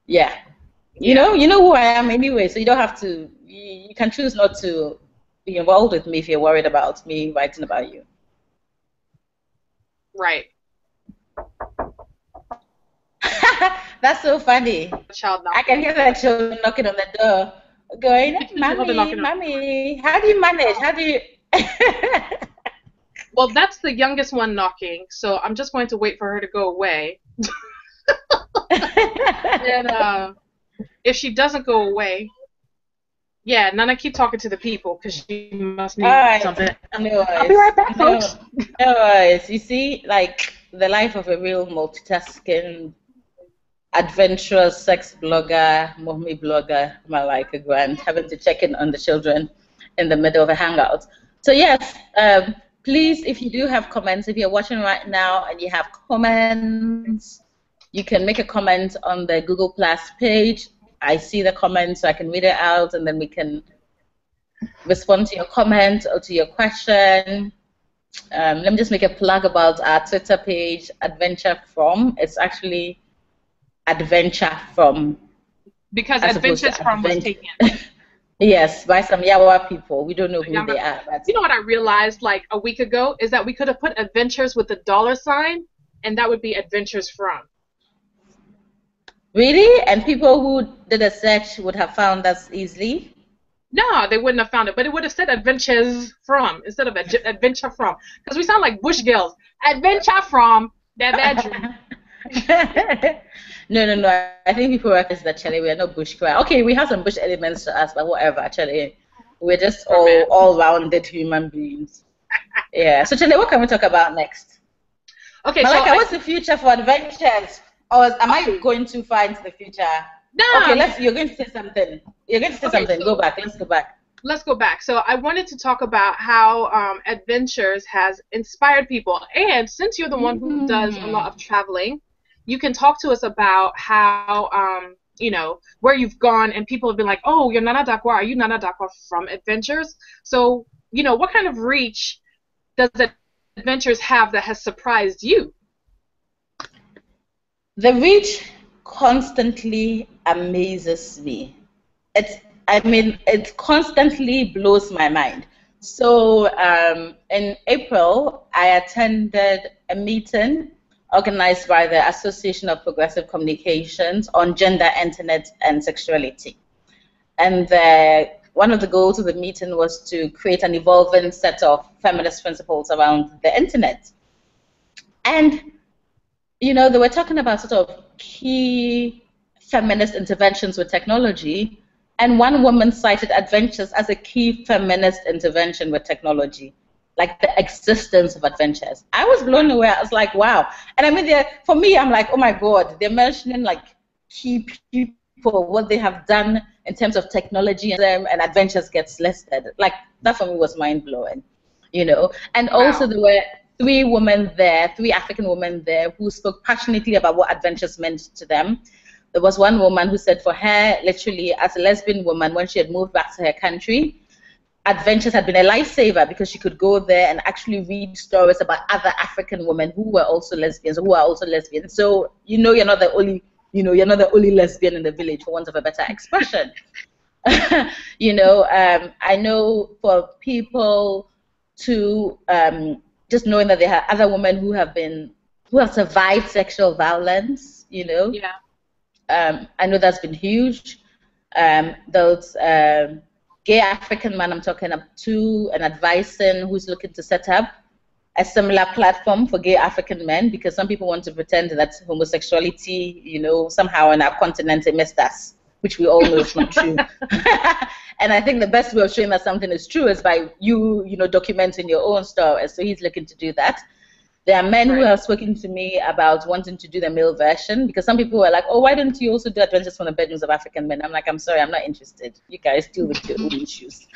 you know who I am anyway. So you don't have to. You can choose not to be involved with me if you're worried about me writing about you.
Right.
That's so funny. I can hear the children knocking on the door, going, "Mommy, how do you manage? How do you?"
Well, that's the youngest one knocking, so I'm just going to wait for her to go away. And if she doesn't go away, Nana, keep talking to the people because she must need something.
No
I'll be right back, folks.
No worries. You see, like the life of a real multitasking adventurous sex blogger, mommy blogger, Malaka Grant, having to check in on the children in the middle of a hangout. So yes, please, if you do have comments, if you're watching right now and you have comments, you can make a comment on the Google Plus page. I see the comments, so I can read it out, and then we can respond to your comment or to your question. Let me just make a plug about our Twitter page, Adventure From. It's actually Adventure From.
Because Adventures From was taken.
Yes, by some Yawa people. We don't know who they are. But
you know what I realized like a week ago is that we could have put adventures with the $, and that would be Adventures From.
Really? And people who did a search would have found us easily?
No, they wouldn't have found it, but it would have said Adventures From instead of Adventure From. Because we sound like bush girls. Adventure From their bedroom.
No. I think people recognize that, actually, we are not bush cry. Okay, we have some bush elements to us, but whatever, actually. We're just all-rounded human beings. Yeah. So, Charlie, what can we talk about next?
Okay,
Malaka, what's the future for adventures? Or am I going too far into the future?
No.
Okay, you're going to say something. You're going to say something. Go back. Let's go back.
Let's go back. So I wanted to talk about how adventures has inspired people. And since you're the one who does a lot of traveling, you can talk to us about how, you know, where you've gone, and people have been like, oh, you're Nana Darkoa. Are you Nana Darkoa from Adventures? So, you know, what kind of reach does Adventures have that has surprised you?
The reach constantly amazes me. It constantly blows my mind. So in April, I attended a meeting organized by the Association of Progressive Communications on gender, internet, and sexuality. And one of the goals of the meeting was to create an evolving set of feminist principles around the internet. And you know, they were talking about sort of key feminist interventions with technology, and one woman cited adventures as a key feminist intervention with technology, like the existence of adventures. I was blown away. I was like, wow. And I mean, for me, I'm like, oh my God, they're mentioning like key people, what they have done in terms of technology, and adventures gets listed. Like, that for me was mind-blowing, you know. And also there were three African women there who spoke passionately about what adventures meant to them. There was one woman who said for her, literally, as a lesbian woman, when she had moved back to her country, adventures had been a lifesaver because she could go there and actually read stories about other African women who were also lesbians, who are also lesbians. So, you know, you're not the only lesbian in the village, for want of a better expression. You know, I know for people to just knowing that there are other women who have survived sexual violence, you know.
Yeah.
I know that's been huge. Those gay African man I'm talking up to and advising who's looking to set up a similar platform for gay African men, because some people want to pretend that homosexuality, you know, somehow on our continent it missed us, which we all know is not true. And I think the best way of showing that something is true is by you know, documenting your own story. So he's looking to do that. There are men who have spoken to me about wanting to do the male version, because some people were like, oh, why don't you also do adventures from the bedrooms of African men? I'm like, I'm sorry, I'm not interested. You guys deal with your own issues.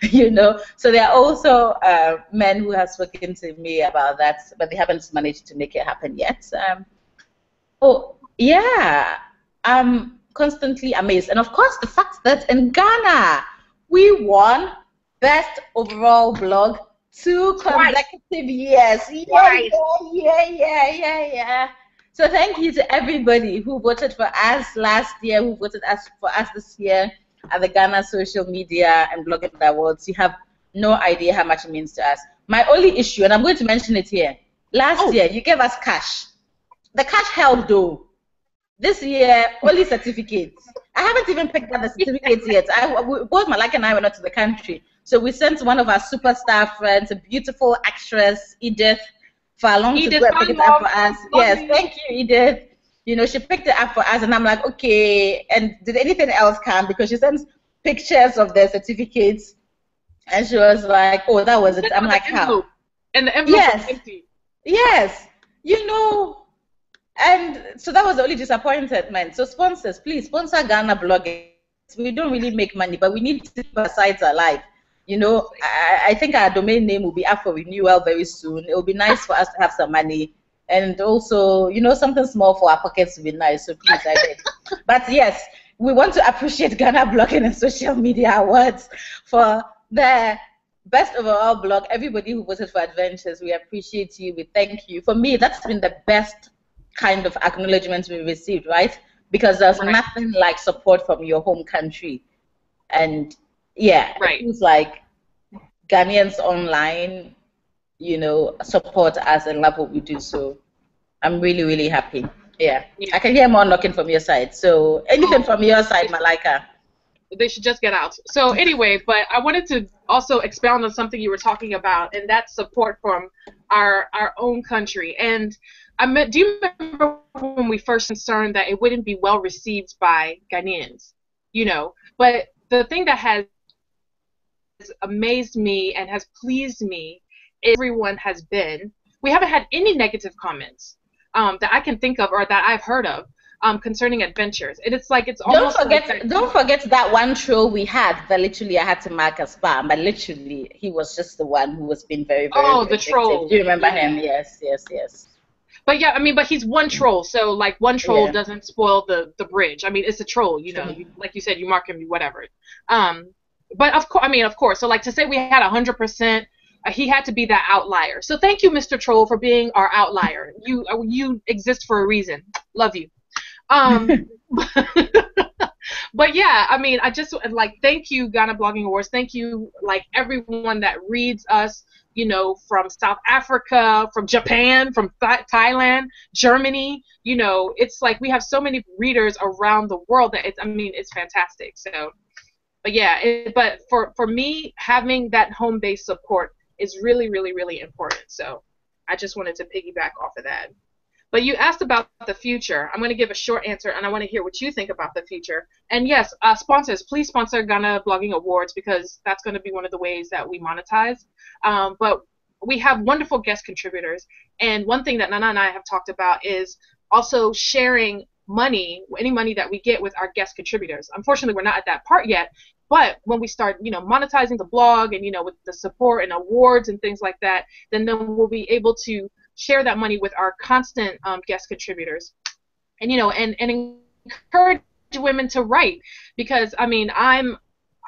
You know? So there are also men who have spoken to me about that, but they haven't managed to make it happen yet. Yeah. Constantly amazed. And of course, the fact that in Ghana, we won Best Overall Blog 2 consecutive years. Yeah. So thank you to everybody who voted for us last year, who voted for us this year at the Ghana Social Media and Blogging Awards. You have no idea how much it means to us. My only issue, and I'm going to mention it here, last year you gave us cash. The cash held though. This year, only certificates. I haven't even picked up the certificates yet. Both Malaka and I were not to the country. So we sent one of our superstar friends, a beautiful actress, Edith, for along to go and pick it up for us. Yes, thank you, Edith. You know, she picked it up for us, and I'm like, okay. And did anything else come? Because she sends pictures of the certificates, and she was like, oh, that was it. I'm like, how?
And the envelope was empty.
Yes. You know, And so that was the only disappointment. So sponsors, please sponsor Ghana blogging. We don't really make money, but we need to keep our sites alive. You know, I think our domain name will be up for renewal very soon. It will be nice for us to have some money. And also, you know, something small for our pockets would be nice. So please, I beg. But yes, we want to appreciate Ghana Blogging and Social Media Awards for the best overall blog. Everybody who voted for Adventures, we appreciate you. We thank you. For me, that's been the best kind of acknowledgement we received, right? Because there's nothing like support from your home country. And yeah, it feels like Ghanaians online, you know, support us and love what we do. So I'm really, really happy. Yeah. I can hear more knocking from your side. So anything from your side, Malaka?
They should just get out. So anyway, but I wanted to also expound on something you were talking about, and that's support from our own country. And do you remember when we first concerned that it wouldn't be well received by Ghanaians? You know, but the thing that has amazed me and has pleased me is everyone has been. We haven't had any negative comments that I can think of or that I've heard of concerning Adventures. And it's like, it's almost
don't forget that one troll we had that literally I had to mark as spam, but literally he was just the one who was being very, very
the troll.
Do you remember him? Yes.
But yeah, I mean, but he's one troll, so like one troll doesn't spoil the bridge. I mean, it's a troll, you know. Like you said, you mark him, whatever. But of course. So like to say we had 100%, he had to be that outlier. So thank you, Mr. Troll, for being our outlier. You exist for a reason. Love you. But yeah, I mean, I just like thank you, Ghana Blogging Awards. Thank you, like everyone that reads us. You know, from South Africa, from Japan, from Thailand, Germany. You know, it's like we have so many readers around the world that it's fantastic. So, but yeah, but for me, having that home-based support is really, really, really important. So I just wanted to piggyback off of that. But you asked about the future. I'm going to give a short answer, and I want to hear what you think about the future. And yes, sponsors, please sponsor Ghana Blogging Awards, because that's going to be one of the ways that we monetize. But we have wonderful guest contributors. And one thing that Nana and I have talked about is also sharing money, any money that we get with our guest contributors. Unfortunately, we're not at that part yet. But when we start, you know, monetizing the blog and, you know, with the support and awards and things like that, then we'll be able to share that money with our constant guest contributors, and you know, and encourage women to write, because I mean, I'm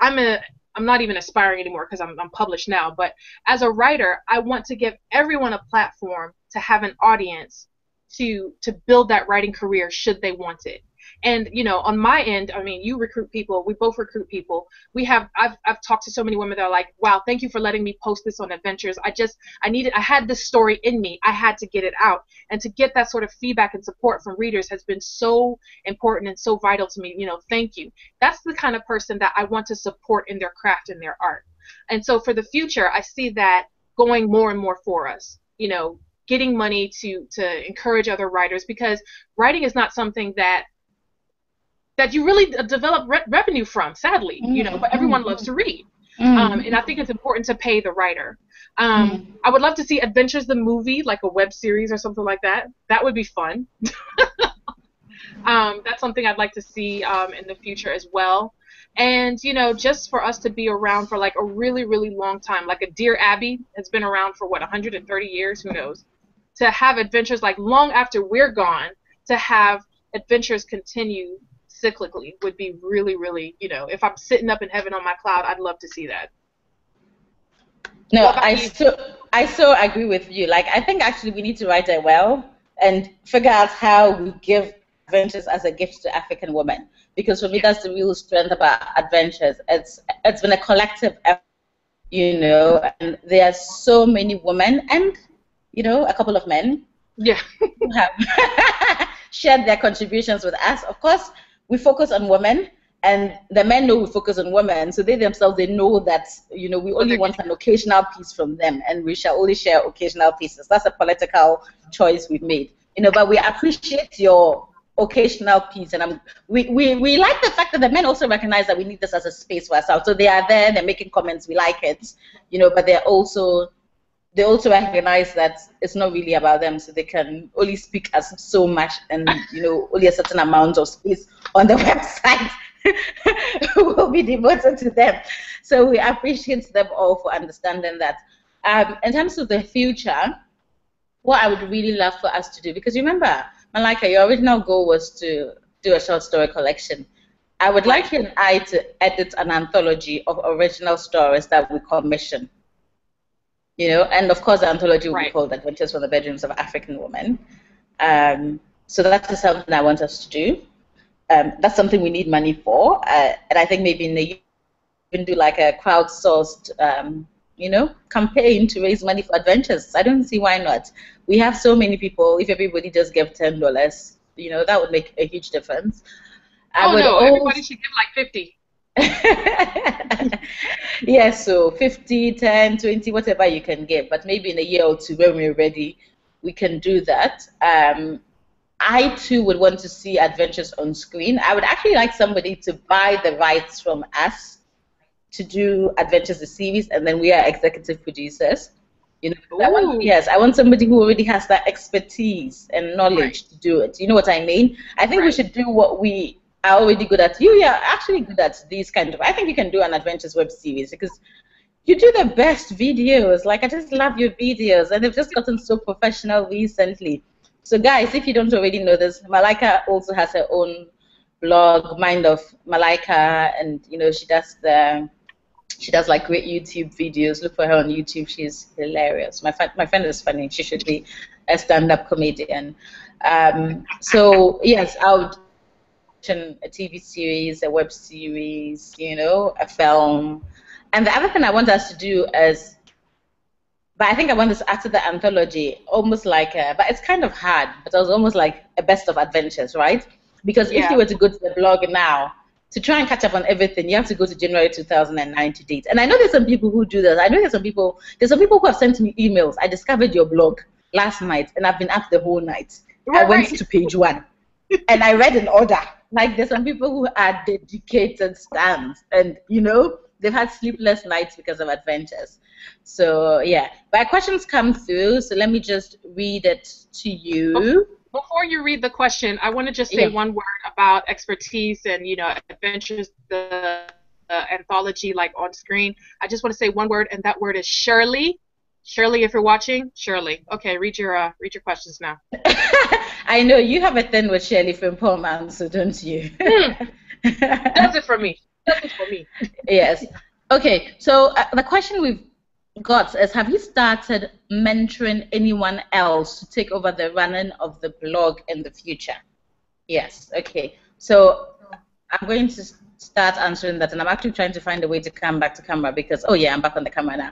not even aspiring anymore because I'm published now, but as a writer, I want to give everyone a platform to have an audience to build that writing career should they want it. And you know, on my end, I mean, you recruit people, we both recruit people. I've talked to so many women that are like, wow, thank you for letting me post this on Adventures. I had this story in me. I had to get it out. And to get that sort of feedback and support from readers has been so important and so vital to me. You know, thank you. That's the kind of person that I want to support in their craft and their art. And so for the future, I see that going more and more for us, you know, getting money to encourage other writers, because writing is not something that you really develop revenue from, sadly, you know, but everyone loves to read. And I think it's important to pay the writer. I would love to see Adventures the movie, like a web series or something like that. That would be fun. That's something I'd like to see in the future as well. And, you know, just for us to be around for like a really, really long time, like a Dear Abby has been around for, what, 130 years? Who knows? To have Adventures, like long after we're gone, to have Adventures continue cyclically would be really, really, you know, if I'm sitting up in heaven on my cloud, I'd love to see that.
No, I so agree with you. Like, I think actually we need to write it well and figure out how we give Adventures as a gift to African women. Because for me, that's the real strength about Adventures. It's been a collective effort, you know, and there are so many women and, you know, a couple of men who have shared their contributions with us. Of course, we focus on women, and the men know we focus on women, so they themselves, they know that, you know, we only want an occasional piece from them, and we shall only share occasional pieces. That's a political choice we've made, you know, but we appreciate your occasional piece, and we like the fact that the men also recognize that we need this as a space for ourselves, so they are there, they're making comments, we like it, you know, but they're also they also recognize that it's not really about them, so they can only speak as so much, and only a certain amount of space on the website will be devoted to them. So we appreciate them all for understanding that. In terms of the future, what I would really love for us to do, because remember, Malaka, your original goal was to do a short story collection. I would like you and I to edit an anthology of original stories that we commission. And of course the anthology will be called Adventures from the Bedrooms of African Women. So that is something I want us to do. That's something we need money for, and I think maybe in the year we can do like a crowdsourced, campaign to raise money for Adventures. I don't see why not. We have so many people. If everybody just gave $10, that would make a huge difference.
Everybody should give like 50.
Yes, so 50, 10, 20, whatever you can give. But maybe in a year or two when we're ready, we can do that. I too would want to see Adventures on screen. I would actually like somebody to buy the rights from us to do Adventures the series, and then we are executive producers. I want somebody who already has that expertise and knowledge to do it. You know what I mean? I think we should do what we are already good at. You are actually good at these kind of. I think you can do an Adventures web series because you do the best videos. Like, I just love your videos, and they've just gotten so professional recently. So guys, if you don't already know this, Malaka also has her own blog, Mind of Malaka, and she does like great YouTube videos. Look for her on YouTube. She's hilarious. My friend is funny. She should be a stand-up comedian. So yes, I would a TV series, a web series, a film. And the other thing I want us to do is, but I think I want this after the anthology, almost like, but it's kind of hard, but it was almost like a best of adventures, right? Because if you were to go to the blog now, to try and catch up on everything, you have to go to January 2009 to date. And I know there's some people who do that. I know there's some people who have sent me emails. I discovered your blog last night, and I've been up the whole night. I went to page 1, and I read in order. Like, there's some people who are dedicated stands, and they've had sleepless nights because of Adventures. So yeah, but questions come through, so let me just read it to you.
Before you read the question, I want to just say one word about expertise and Adventures, the anthology, like on screen. I just want to say one word, and that word is Shirley. Shirley, if you're watching, Shirley. Okay, read your questions now.
I know you have a thing with Shirley from Poor Man, so don't you?
Does it for me.
Yes. Okay, so the question we've got is, have you started mentoring anyone else to take over the running of the blog in the future? Yes. Okay. So I'm going to start answering that, and I'm actually trying to find a way to come back to camera because, I'm back on the camera now.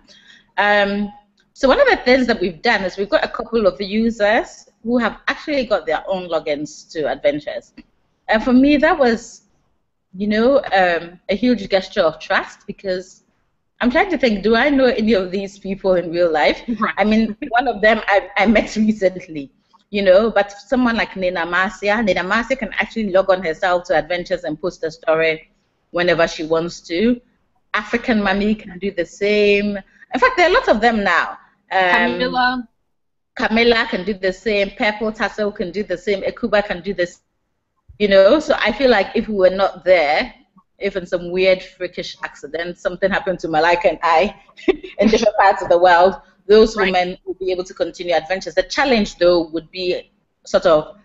So one of the things that we've done is we've got a couple of users who have actually got their own logins to Adventures. And for me, that was, a huge gesture of trust, because I'm trying to think, do I know any of these people in real life?
Right.
I mean, one of them I met recently, but someone like Nana Marcia can actually log on herself to Adventures and post a story whenever she wants to. African Mommy can do the same. In fact, there are lots of them now. Camilla can do the same. Purple Tassel can do the same. Ekuba can do this. So I feel like if we were not there, if in some weird freakish accident something happened to Malaka and I in different parts of the world, those women would be able to continue Adventures. The challenge, though, would be sort of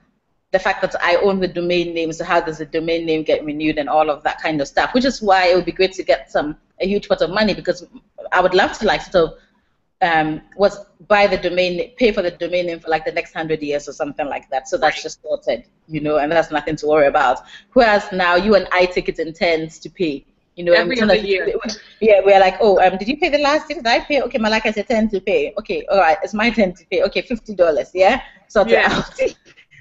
the fact that I own the domain name, so how does the domain name get renewed and all of that kind of stuff, which is why it would be great to get a huge pot of money, because I would love to buy the domain, pay for the domain name for like the next 100 years or something like that. So that's just sorted, and that's nothing to worry about. Whereas now you and I take it in turns to pay.
Every other year.
Yeah, we're like, did you pay the last year? Did I pay? Okay, Malaka, it's a 10 to pay. Okay, all right, it's my 10 to pay. Okay, $50. Yeah, sort it out.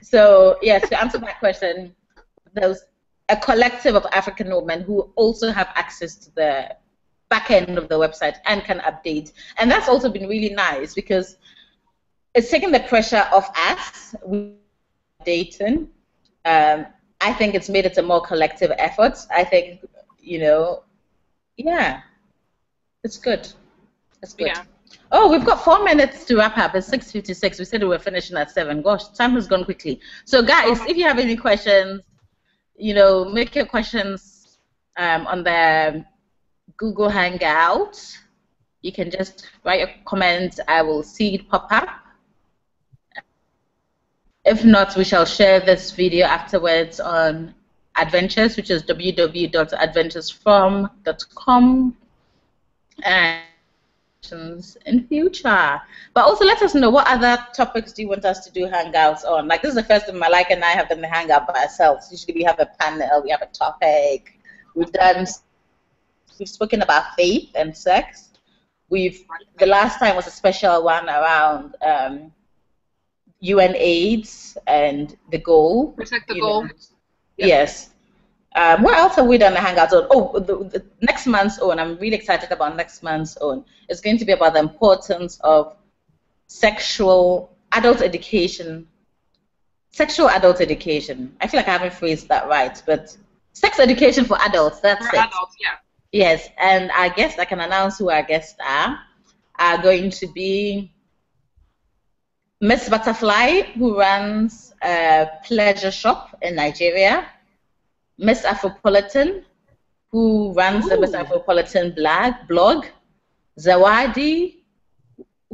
So yes, to answer that question, there's a collective of African women who also have access to the back end of the website and can update, and that's also been really nice because it's taken the pressure off us with updating. I think it's made it a more collective effort. I think, it's good. It's good.
Yeah.
Oh, we've got 4 minutes to wrap up. It's 6:56. We said we were finishing at 7. Gosh, time has gone quickly. So, guys, if you have any questions, make your questions on the Google Hangout. You can just write your comments. I will see it pop up. If not, we shall share this video afterwards on Adventures, which is www.adventuresfrom.com, and in future. But also let us know, what other topics do you want us to do hangouts on? Like, this is the first time Malaka and I have done the hangout by ourselves. Usually we have a panel, we have a topic. We've spoken about faith and sex. The last time was a special one around UN AIDS and the goal.
Protect the goal.
Yep. Yes. What else have we done a hangout on? Oh, the next month's own. I'm really excited about next month's own. It's going to be about the importance of sexual adult education. Sexual adult education. I feel like I haven't phrased that right, but sex education for adults. That's
for
it.
Adults, yeah.
Yes, and I guess I can announce who our guests are going to be Miss Butterfly, who runs a pleasure shop in Nigeria, Miss Afropolitan, who runs the Miss Afropolitan blog, Zawadi,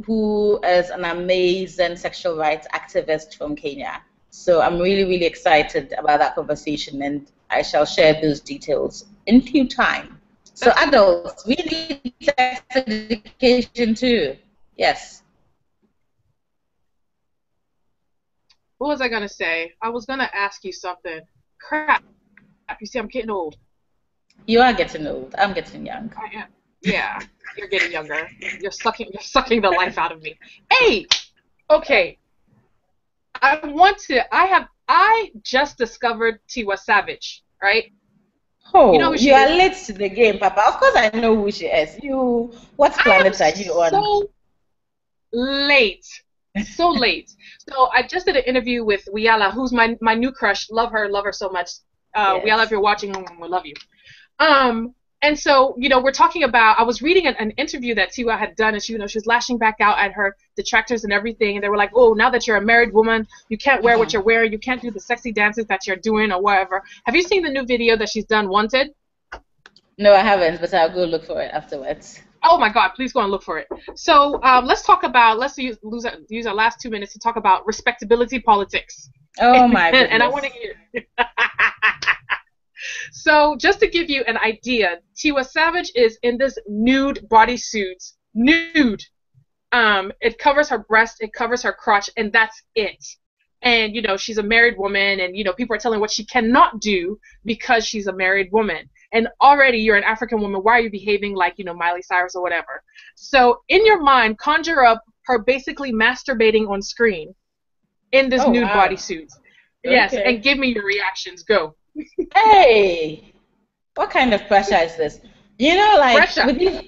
who is an amazing sexual rights activist from Kenya. So I'm really, really excited about that conversation, and I shall share those details in due time. So adults, we need sex education too. Yes.
What was I going to say? I was going to ask you something. Crap. You see, I'm getting old.
You are getting old. I'm getting young.
I am. Yeah, you're getting younger. You're sucking the life out of me. Hey! Okay. I just discovered Tiwa Savage, right?
Oh, you know who she is? Are late to the game, Papa. Of course I know who she is. What planet are you on?
So late. So late. So I just did an interview with Wiala, who's my new crush. Love her so much. Yes. Wiala, if you're watching, we love you. And so, we're talking about, I was reading an interview that Tiwa had done, and she was lashing back out at her detractors and everything, and they were like, oh, now that you're a married woman, you can't wear what you're wearing, you can't do the sexy dances that you're doing or whatever. Have you seen the new video that she's done, Wanted?
No, I haven't, but I'll go look for it afterwards.
Oh my God, please go and look for it. So let's use our last 2 minutes to talk about respectability politics.
Oh my goodness.
And I want to hear. So just to give you an idea, Tiwa Savage is in this nude bodysuit. Nude. It covers her breast, it covers her crotch, and that's it. And, she's a married woman, and, people are telling what she cannot do because she's a married woman. And already you're an African woman, why are you behaving like, Miley Cyrus or whatever? So in your mind, conjure up her basically masturbating on screen in this nude bodysuit. Okay. Yes, and give me your reactions. Go.
Hey, what kind of pressure is this?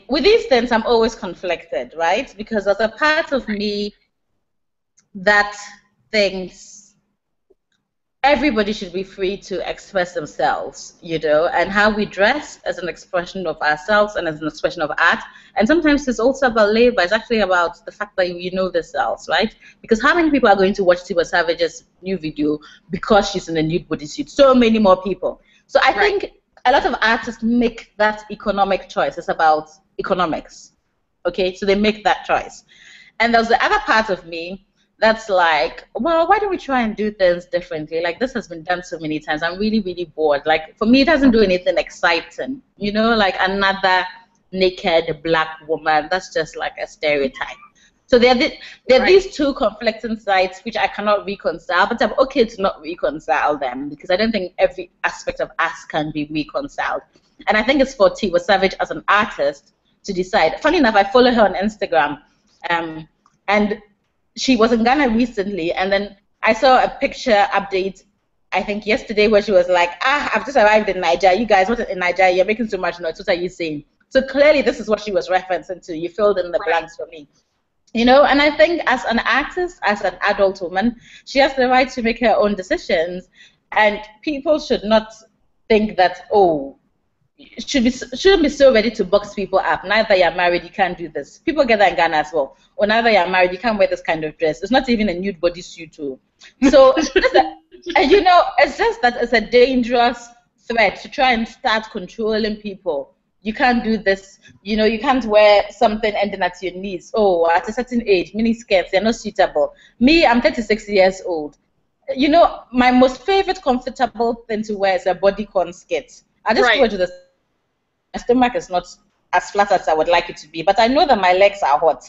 With these things, I'm always conflicted, right? Because there's a part of me that thinks everybody should be free to express themselves, and how we dress as an expression of ourselves and as an expression of art. And sometimes it's also about labor. It's actually about the fact that you know themselves, right? Because how many people are going to watch Tiwa Savage's new video because she's in a nude bodysuit? So many more people. So I think a lot of artists make that economic choice. It's about economics, okay? So they make that choice. And there's the other part of me that's like, well, why don't we try and do things differently? Like, this has been done so many times. I'm really, really bored. Like, for me, it doesn't do anything exciting. Like another naked black woman. That's just like a stereotype. So there are these two conflicting sides which I cannot reconcile, but I'm okay to not reconcile them because I don't think every aspect of us can be reconciled. And I think it's for Tiwa Savage as an artist to decide. Funny enough, I follow her on Instagram, and she was in Ghana recently, and then I saw a picture update, I think yesterday, where she was like, I've just arrived in Nigeria. You guys, what's in Nigeria? You're making so much noise. What are you saying? So clearly this is what she was referencing to. You filled in the blanks for me. And I think as an artist, as an adult woman, she has the right to make her own decisions. And people should not think that, shouldn't be so ready to box people up. Now that you're married, you can't do this. People get that in Ghana as well. Or now that you're married, you can't wear this kind of dress. It's not even a nude bodysuit too. So and you know, it's just that it's a dangerous threat to try and start controlling people. You can't do this. You know, you can't wear something ending at your knees. Oh, at a certain age, mini skirts, they're not suitable. Me, I'm 36 years old. You know, my most favorite comfortable thing to wear is a bodycon skirt. I just go to the my stomach is not as flat as I would like it to be, but I know that my legs are hot.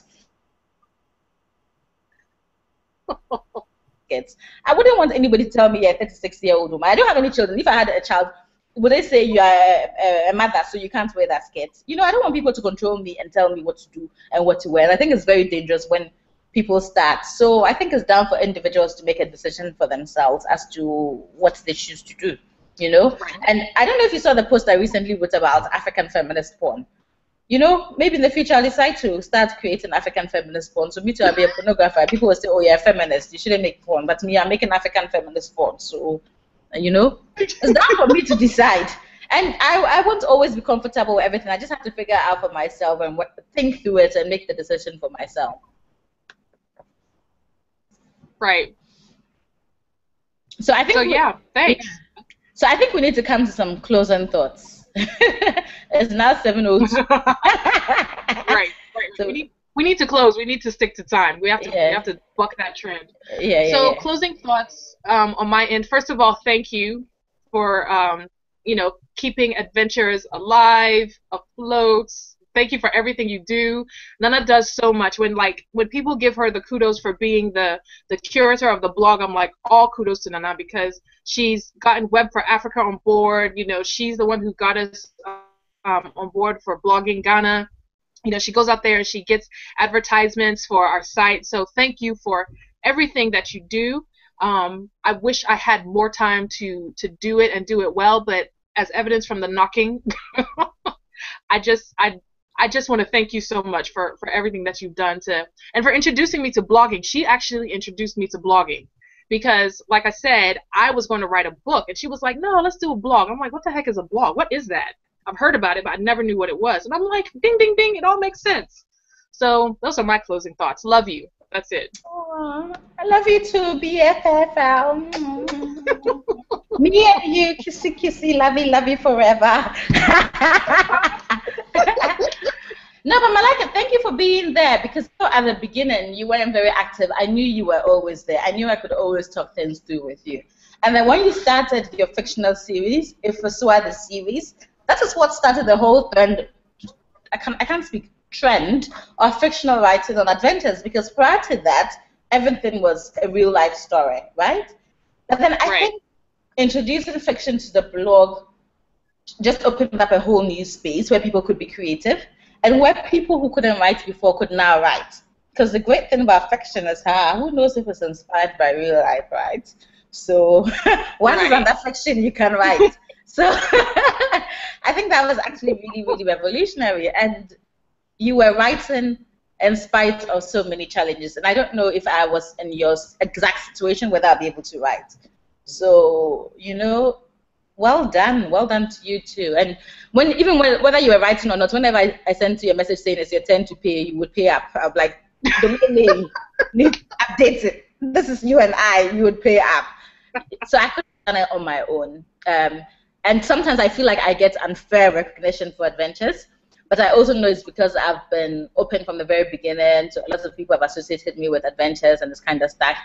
I wouldn't want anybody to tell me you're a 36-year-old woman. I don't have any children. If I had a child, would they say you are a mother, so you can't wear that skirt? You know, I don't want people to control me and tell me what to do and what to wear. And I think it's very dangerous when people start. So I think it's down for individuals to make a decision for themselves as to what they choose to do. You know, and I don't know if you saw the post I recently wrote about African feminist porn. You know, maybe in the future I'll decide to start creating African feminist porn. So me too, I'll be a pornographer. People will say, oh, you're a feminist, you shouldn't make porn. But me, I'm making African feminist porn. So, you know, it's down for me to decide. And I won't always be comfortable with everything. I just have to figure out for myself and think through it and make the decision for myself.
Right.
So I think.
So yeah, thanks.
So I think we need to come to some closing thoughts. It's now 7:02.
Right. So we need to close. We need to stick to time. We have to buck that trend. So closing thoughts on my end. First of all, thank you for you know, keeping adventures alive, afloat. Thank you for everything you do. Nana does so much. When people give her the kudos for being the curator of the blog, I'm like, all kudos to Nana, because she's gotten Web for Africa on board. You know, she's the one who got us on board for Blogging Ghana. You know, she goes out there and she gets advertisements for our site. So thank you for everything that you do. I wish I had more time to do it and do it well, but as evidence from the knocking, I just want to thank you so much for everything that you've done and for introducing me to blogging. She actually introduced me to blogging because, like I said, I was going to write a book, and she was like, no, let's do a blog. I'm like, what the heck is a blog? What is that? I've heard about it, but I never knew what it was. And I'm like, ding, ding, ding, it all makes sense. So those are my closing thoughts. Love you. That's it.
Aww, I love you too, BFFL. Me and you, kissy, kissy, love you forever. No, but Malaka, thank you for being there, because at the beginning you weren't very active. I knew you were always there. I knew I could always talk things through with you. And then when you started your fictional series, If Fasua the series, that is what started the whole trend. I can't speak trend of fictional writing on adventures, because prior to that, everything was a real life story, right? But then I think introducing fiction to the blog just opened up a whole new space where people could be creative, and where people who couldn't write before could now write. Because the great thing about fiction is, who knows if it's inspired by real life, right? So once it's under fiction, you can write. So I think that was actually really, really revolutionary. And you were writing in spite of so many challenges. And I don't know if I was in your exact situation whether I'd be able to write. So, you know, well done to you too. And whether you were writing or not, whenever I sent you a message saying it's your turn to pay, you would pay up. I'm like, the name need to update it. This is you and I. You would pay up. So I could have done it on my own. And sometimes I feel like I get unfair recognition for adventures, but I also know it's because I've been open from the very beginning. So lots of people have associated me with adventures and this kind of stuff.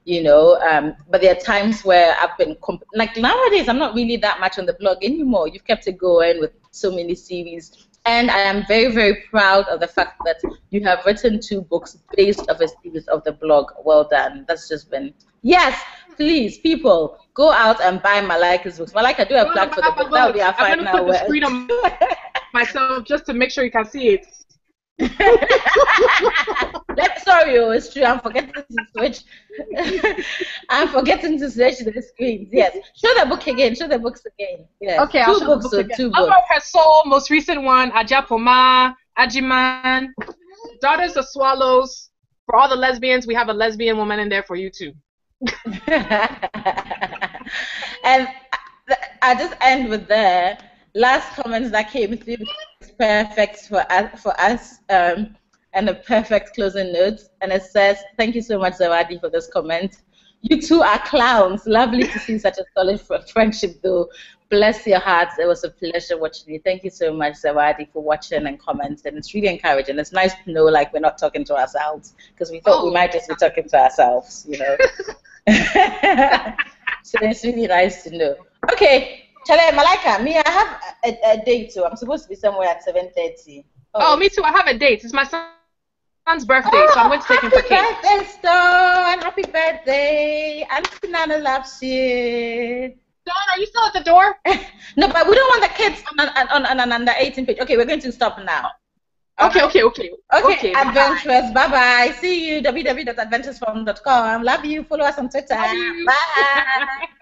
You know, but there are times where I've been, like nowadays, I'm not really that much on the blog anymore. You've kept it going with so many series. And I am very, very proud of the fact that you have written 2 books based off a series of the blog. Well done. That's just been, yes, please, people, go out and buy Malaka's books. Malaka, do a plug for the book. That will be our final word. I'm going to put the screen on myself just to make sure you can see it. Sorry, it's true. I'm forgetting to switch. I'm forgetting to switch the screens. Yes. Show the book again. Show the books again. Yes. Okay, 2 books. So 2 books. Love of Her Soul, most recent one, Ajapoma, Ajiman, Daughters of Swallows. For all the lesbians, we have a lesbian woman in there for you too. And I just end with that. last comments that came through is perfect for us, and a perfect closing note. And it says, "Thank you so much, Zawadi, for this comment. You two are clowns. Lovely to see such a solid friendship, though. Bless your hearts. It was a pleasure watching you. Thank you so much, Zawadi, for watching and commenting. It's really encouraging. It's nice to know, like, we're not talking to ourselves, because we thought we might just be talking to ourselves, you know." So it's really nice to know. Okay, Chale, Malaka, me, I have a date too. I'm supposed to be somewhere at 7:30.
Oh, me too. I have a date. It's my son's birthday, so I'm going to take him for cake.
Happy birthday, Stone! Happy birthday! Auntie Nana loves you.
Dawn, are you still at the door?
No, but we don't want the kids on an under 18 page. Okay, we're going to stop now.
Okay.
Adventurers, bye-bye. See you, www.adventuresforum.com. Love you. Follow us on Twitter. Bye.